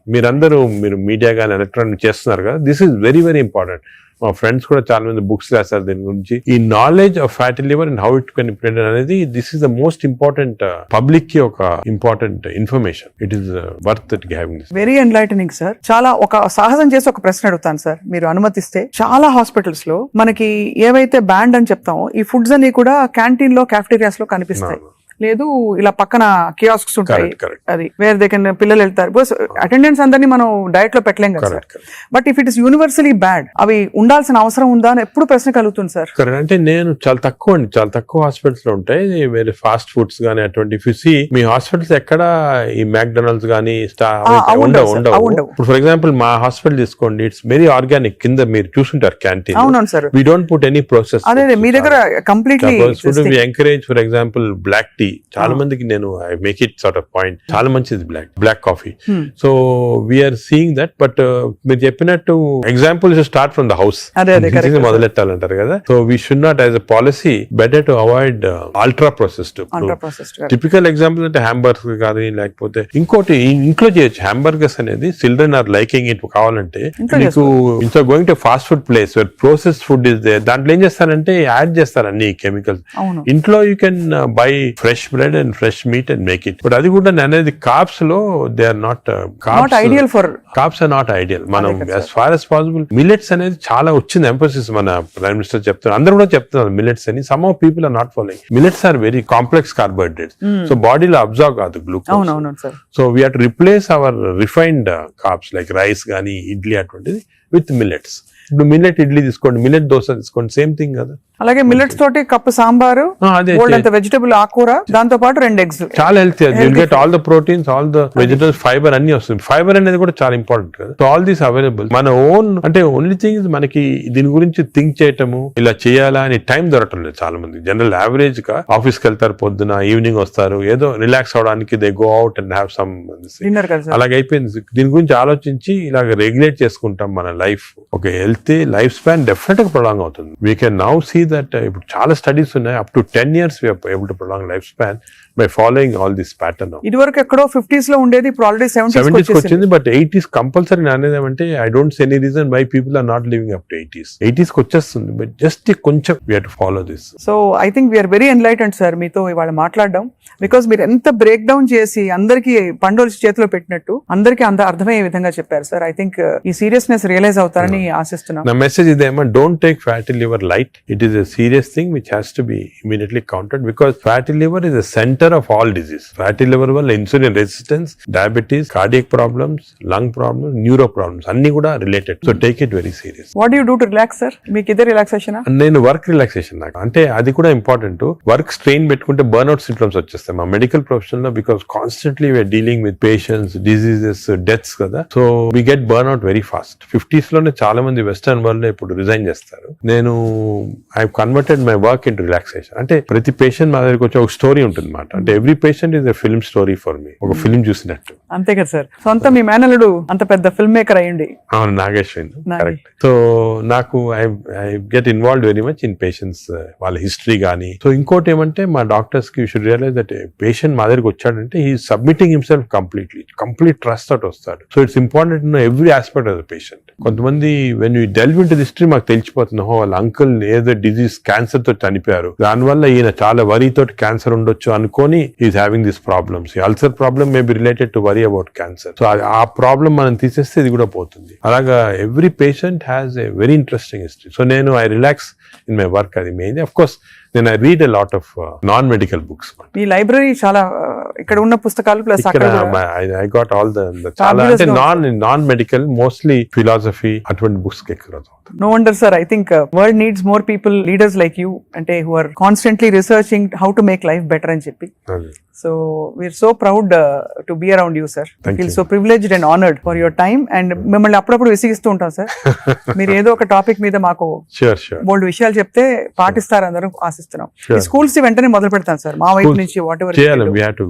మీరు మీడియా కానీ ఎలక్ట్రానిక్ చేస్తున్నారు కదా, this is very very important. మా ఫ్రెండ్స్ కూడా చాలా మంది బుక్స్ రాశారు దీని గురించి. ఈ knowledge of fatty liver and how it can prevent అనేది, this is the most important public కి ఒక important information. It is worth it having this. Very enlightening sir. చాలా ఒక సాహసం చేసి ఒక ప్రశ్న అడుగుతాను సార్, మీరు అనుమతిస్తే. చాలా హాస్పిటల్స్ లో మనకి ఏవైతే బ్యాండ్ అని చెప్తామో ఈ ఫుడ్స్ అన్ని కూడా క్యాంటీన్ లో, క్యాఫ్టీరియాస్ లో కనిపిస్తాయి. లేదు ఇలా పక్కన కియాస్క్స్ ఉంటాయి, కరెక్ట్ అది వేర్ దే కెన్ పిల్లలు వెళ్తారు. బికాస్ అటెండెన్స్ అందరినీ మనం డైట్ లో పెట్టలేం కదా sir. But if it is universally bad, అవి ఉండాల్సిన అవసరం ఉందా అని ఎప్పుడు ప్రశ్న కలుగుతుంది సార్. కరెక్ట్. అంటే నేను చాలా తక్కువ హాస్పిటల్స్ లో ఉంటాయి వేరే ఫాస్ట్ ఫుడ్స్ గానీ అటువంటి. ఇఫ్ యు సీ మీ హాస్పిటల్స్ ఎక్కడ ఈ మ్యాక్డొనాల్డ్స్ గానీ ఉండవు. ఇప్పుడు ఫర్ ఎగ్జాంపుల్ మా హాస్పిటల్ తీసుకోండి, ఇట్స్ వెరీ ఆర్గానిక్. కింద మీరు చూసుంటారు క్యాంటీన్. అవునవును sir. We don't put any process. అదే మీ దగ్గర completely we encourage for example black tea. చాలా మందికి నేను I make it sort of point, చాలా మంచిది black coffee. So we are seeing that. But మీరు చెప్పినట్టు example start from the house మొదలెట్టాలంటారు కదా. So we should not as a policy better to avoid ultra processed. Typical example అంటే hamburger కానీ లేకపోతే ఇంకోటి ఇంట్లో చేయొచ్చు. హ్యాంబర్గర్స్ అనేది చిల్డ్రన్ ఆర్ లైకింగ్ ఇట్. కావాలంటే మీకు ఇంట్లో going to fast food place where processed food is there, దాంట్లో ఏం చేస్తారంటే యాడ్ చేస్తారు అన్ని కెమికల్స్. ఇంట్లో you can buy fresh bread and fresh meat and make it. But అది కూడా అనేది కార్బ్స్ లో they are not ideal for carbs are not ideal. మనం as far as possible millets అనేది చాలా వచ్చింది ఎంఫోసిస్. మన ప్రైమ్ మినిస్టర్ చెప్తున్నారు, అందరూ కూడా చెప్తున్నారు మిల్లెట్స్ అని. Some of people are not following. Millets are very complex carbohydrates. So బాడీలో అబ్జర్వ్ కాదు glucose. So we have to replace our refined carbs like rice గానీ ఇడ్లీ అటువంటిది విత్ మిల్లెట్స్. ఇప్పుడు మిల్లెట్ ఇడ్లీ తీసుకోండి, మిల్లెట్ దోశ తీసుకోండి, సేమ్ థింగ్ కదా. అలాగే మిల్లెట్స్ తోటి కప్పు సాంబారు, వెజిటబుల్ ఆకుకూర, దాంతో పాటు 2 eggs. చాలా healthy. You'll get all the proteins, all the vegetables, fibre అన్ని వస్తుంది. ఫైబర్ అనేది కూడా చాలా ఇంపార్టెంట్ కదా. So all these available. మన ఓన్ అంటే ఓన్లీ థింగ్ మనకి దీని గురించి థింక్ చేయటము, ఇలా చేయాలా అని టైం దొరకటం లేదు చాలా మంది. జనరల్ యావరేజ్ గా ఆఫీస్కి వెళ్తారు, పొద్దున ఈవినింగ్ వస్తారు, ఏదో రిలాక్స్ అవడానికి they go out and have some dinner. అలాగే అయిపోయింది. దీని గురించి ఆలోచించి ఇలాగ రెగ్యులేట్ చేసుకుంటాం మన లైఫ్. ఒక హెల్తీ లైఫ్ స్పాన్ డెఫినెట్ గా ప్రొలాంగ్ అవుతుంది. We can now see that ఇప్పుడు చాలా స్టడీస్ ఉన్నాయి, up to 10 years we are able to prolong life span by following all this pattern. ఇది వరకు ఎక్కడో 50s లో ఉండేది, ఇప్పుడు ఆల్రెడీ 70s వచ్చింది. బట్ 80s కంపల్సరీ అనేది ఏమంటే I don't see any reason why people are not living up to 80s కి వచ్చేస్తుంది. బట్ జస్ట్ కొంచెం we have to follow this. So I think we're very enlightened sir మీతో ఇవాళ మాట్లాడడం. Because మీరు ఎంత బ్రేక్ డౌన్ చేసి అందరికి పండోలు చేతిలో పెట్టినట్టు అందరికి అర్థమయ్యే విధంగా చెప్పారు సార్. ఐ థింక్ ఈ సీరియస్నెస్ రియలైజ్ అవుతారని ఆశిస్తున్నాం. నా మెసేజ్ ఇదేమో, don't take fatty liver light. It is a serious thing which has to be immediately counted, because fatty liver is the center of all disease. Fatty liver వల్ల insulin resistance, diabetes, cardiac problems, lung problems, neuro problems అన్ని కూడా related. So take it very serious. What you do to relax sir? మీకు ఇదే relaxation? నేను work relaxation. నాకు అంటే అది కూడా ఇంపార్టెంట్. వర్క్ స్ట్రెయిన్ పెట్టుకుంటే బర్న్అవుట్ సింప్టమ్స్ వచ్చేస్తాయి మా మెడికల్ ప్రొఫెషన్ లో. Because constantly we are dealing with patients, diseases, deaths కదా. So we get burnout very fast. 50s లోనే చాలా మంది వెస్టర్న్ వరల్డ్ లో ఇప్పుడు రిజైన్ చేస్తారు. నేను I converted my work into relaxation. అంటే ప్రతి పేషెంట్ మా దగ్గరికి వచ్చి ఒక స్టోరీ ఉంటుంది అన్నమాట. అంటే every patient is a film story for me. ఒక ఫిల్మ్ చూసినట్టు. అంతే కదా సార్. సొంత మీ మేనల్లుడు అంత పెద్ద ఫిల్మ్ మేకర్ అయ్యండి. అవును, నాగేశ్వరి. కరెక్ట్. సో నాకు I get involved very much in patients, వాళ్ళ హిస్టరీ కానీ. సో ఇంకోటి ఏమంటే మా డాక్టర్స్ కి you should realise that patient మా దగ్గరికి వచ్చాడంటే he submitting himself complete trust తోటి వస్తాడు. So it's important to know every aspect of the patient. కొంతమంది when you delve into the history మాకు తెలిసిపోతుంది, వాళ్ళ అంకుల్ ఏదో డిజీజ్ క్యాన్సర్ తో చనిపోయారు, దానివల్ల ఈయన చాలా వరీ తోటి క్యాన్సర్ ఉండొచ్చు అనుకొని is having this problems. Ulcer problem may be related to worry about cancer. So ఆ ప్రాబ్లమ్ మనం తీసేస్తే ఇది కూడా పోతుంది. అలాగా every patient has a very interesting history. So నేను I relax in my work. అది main. Of course then I read a lot of non-medical books. ఈ లైబ్రరీ చాలా ఇక్కడ ఉన్న పుస్తకాలు ప్లస్ అక్కడ I got all the చాలా అంటే non-medical mostly philosophy అటువంటి బుక్స్ ఎక్కువ. No wonder sir, I think world needs more people, leaders like you, అంటే who are constantly researching how to make life better అని చెప్పి. So we're so proud to be around you sir. I feel so privileged and honored for your time, and మిమ్మల్ని అప్పుడప్పుడు విసిగిస్తూ ఉంటాం sir. మీరు ఏదో ఒక topic మీద మాకు బోల్డ్ విషయాలు చెప్తే పాటిస్తారు అందరం ఆశిస్తున్నాం. ఈ స్కూల్స్ వెంటనే మొదలు పెడతాను సార్ మా వైపు నుంచి. వాట్ ఎవర్ చేయాలి, we have to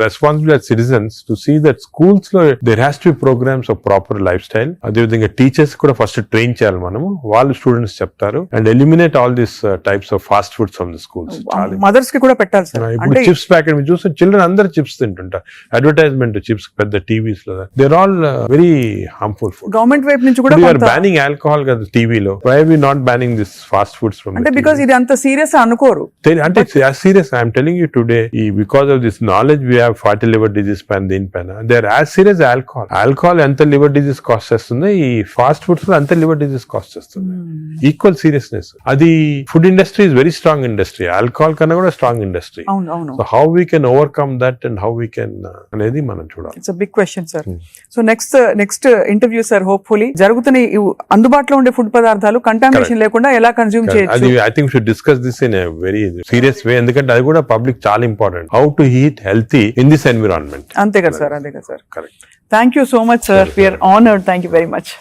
responsible as citizens to see that schools లో there has to be programs of proper lifestyle. అదే విధంగా టీచర్స్ కూడా ఫస్ట్ ట్రైన్ చేయాలి మనము. వాళ్ళు స్టూడెంట్స్ చెప్తారు. And eliminate all this types of fast foods from the schools. Mothers కి కూడా పెట్టాలి సార్. ఇప్పుడు చిప్స్ ప్యాకెట్ మీరు చూస్తే చిల్డ్రన్ అందరు చిప్స్ తింటుంటారు. అడ్వర్టైజ్మెంట్ చిప్స్ పెద్ద టీవీస్ లో, there all very harmful food. Government వైపు నుంచి కూడా బ్యానింగ్ ఆల్కహాల్ కదా టీవీలో. Why we not banning this fast foods from? అంటే బికాజ్ ఇది అంత సీరియస్ అనుకోరు. అంటే as serious I'm telling you today, because of this knowledge we have fatty liver disease పైన దీనిపైన they are as serious as alcohol ఎంత liver disease cost చేస్తుంది, ఈ ఫాస్ట్ ఫుడ్స్ లో అంత లివర్ డిజీజ్ కాస్ట్ చేస్తుంది. Equal seriousness. అది food industry is very strong industry, alcohol కన్నా కూడా స్ట్రాంగ్ ఇండస్ట్రీ. అవును అవును. So how we can overcome that and how we can అనేది మనం చూడాలి. It's a big question sir. So next interview sir, hopefully జరుగుతున్న ఈ అందుబాటులో ఉండే ఫుడ్ పదార్థాలు కంటామినేషన్ లేకుండా ఎలా కన్జ్యూమ్ అది చేయొచ్చు. I think should discuss this in a very serious way, ఎందుకంటే అది కూడా పబ్లిక్ చాలా important. How to eat healthy in this environment. అంతే కదా సార్, అంతే కదా sir. Correct. Thank you so much sir, we're honoured. Thank you very much.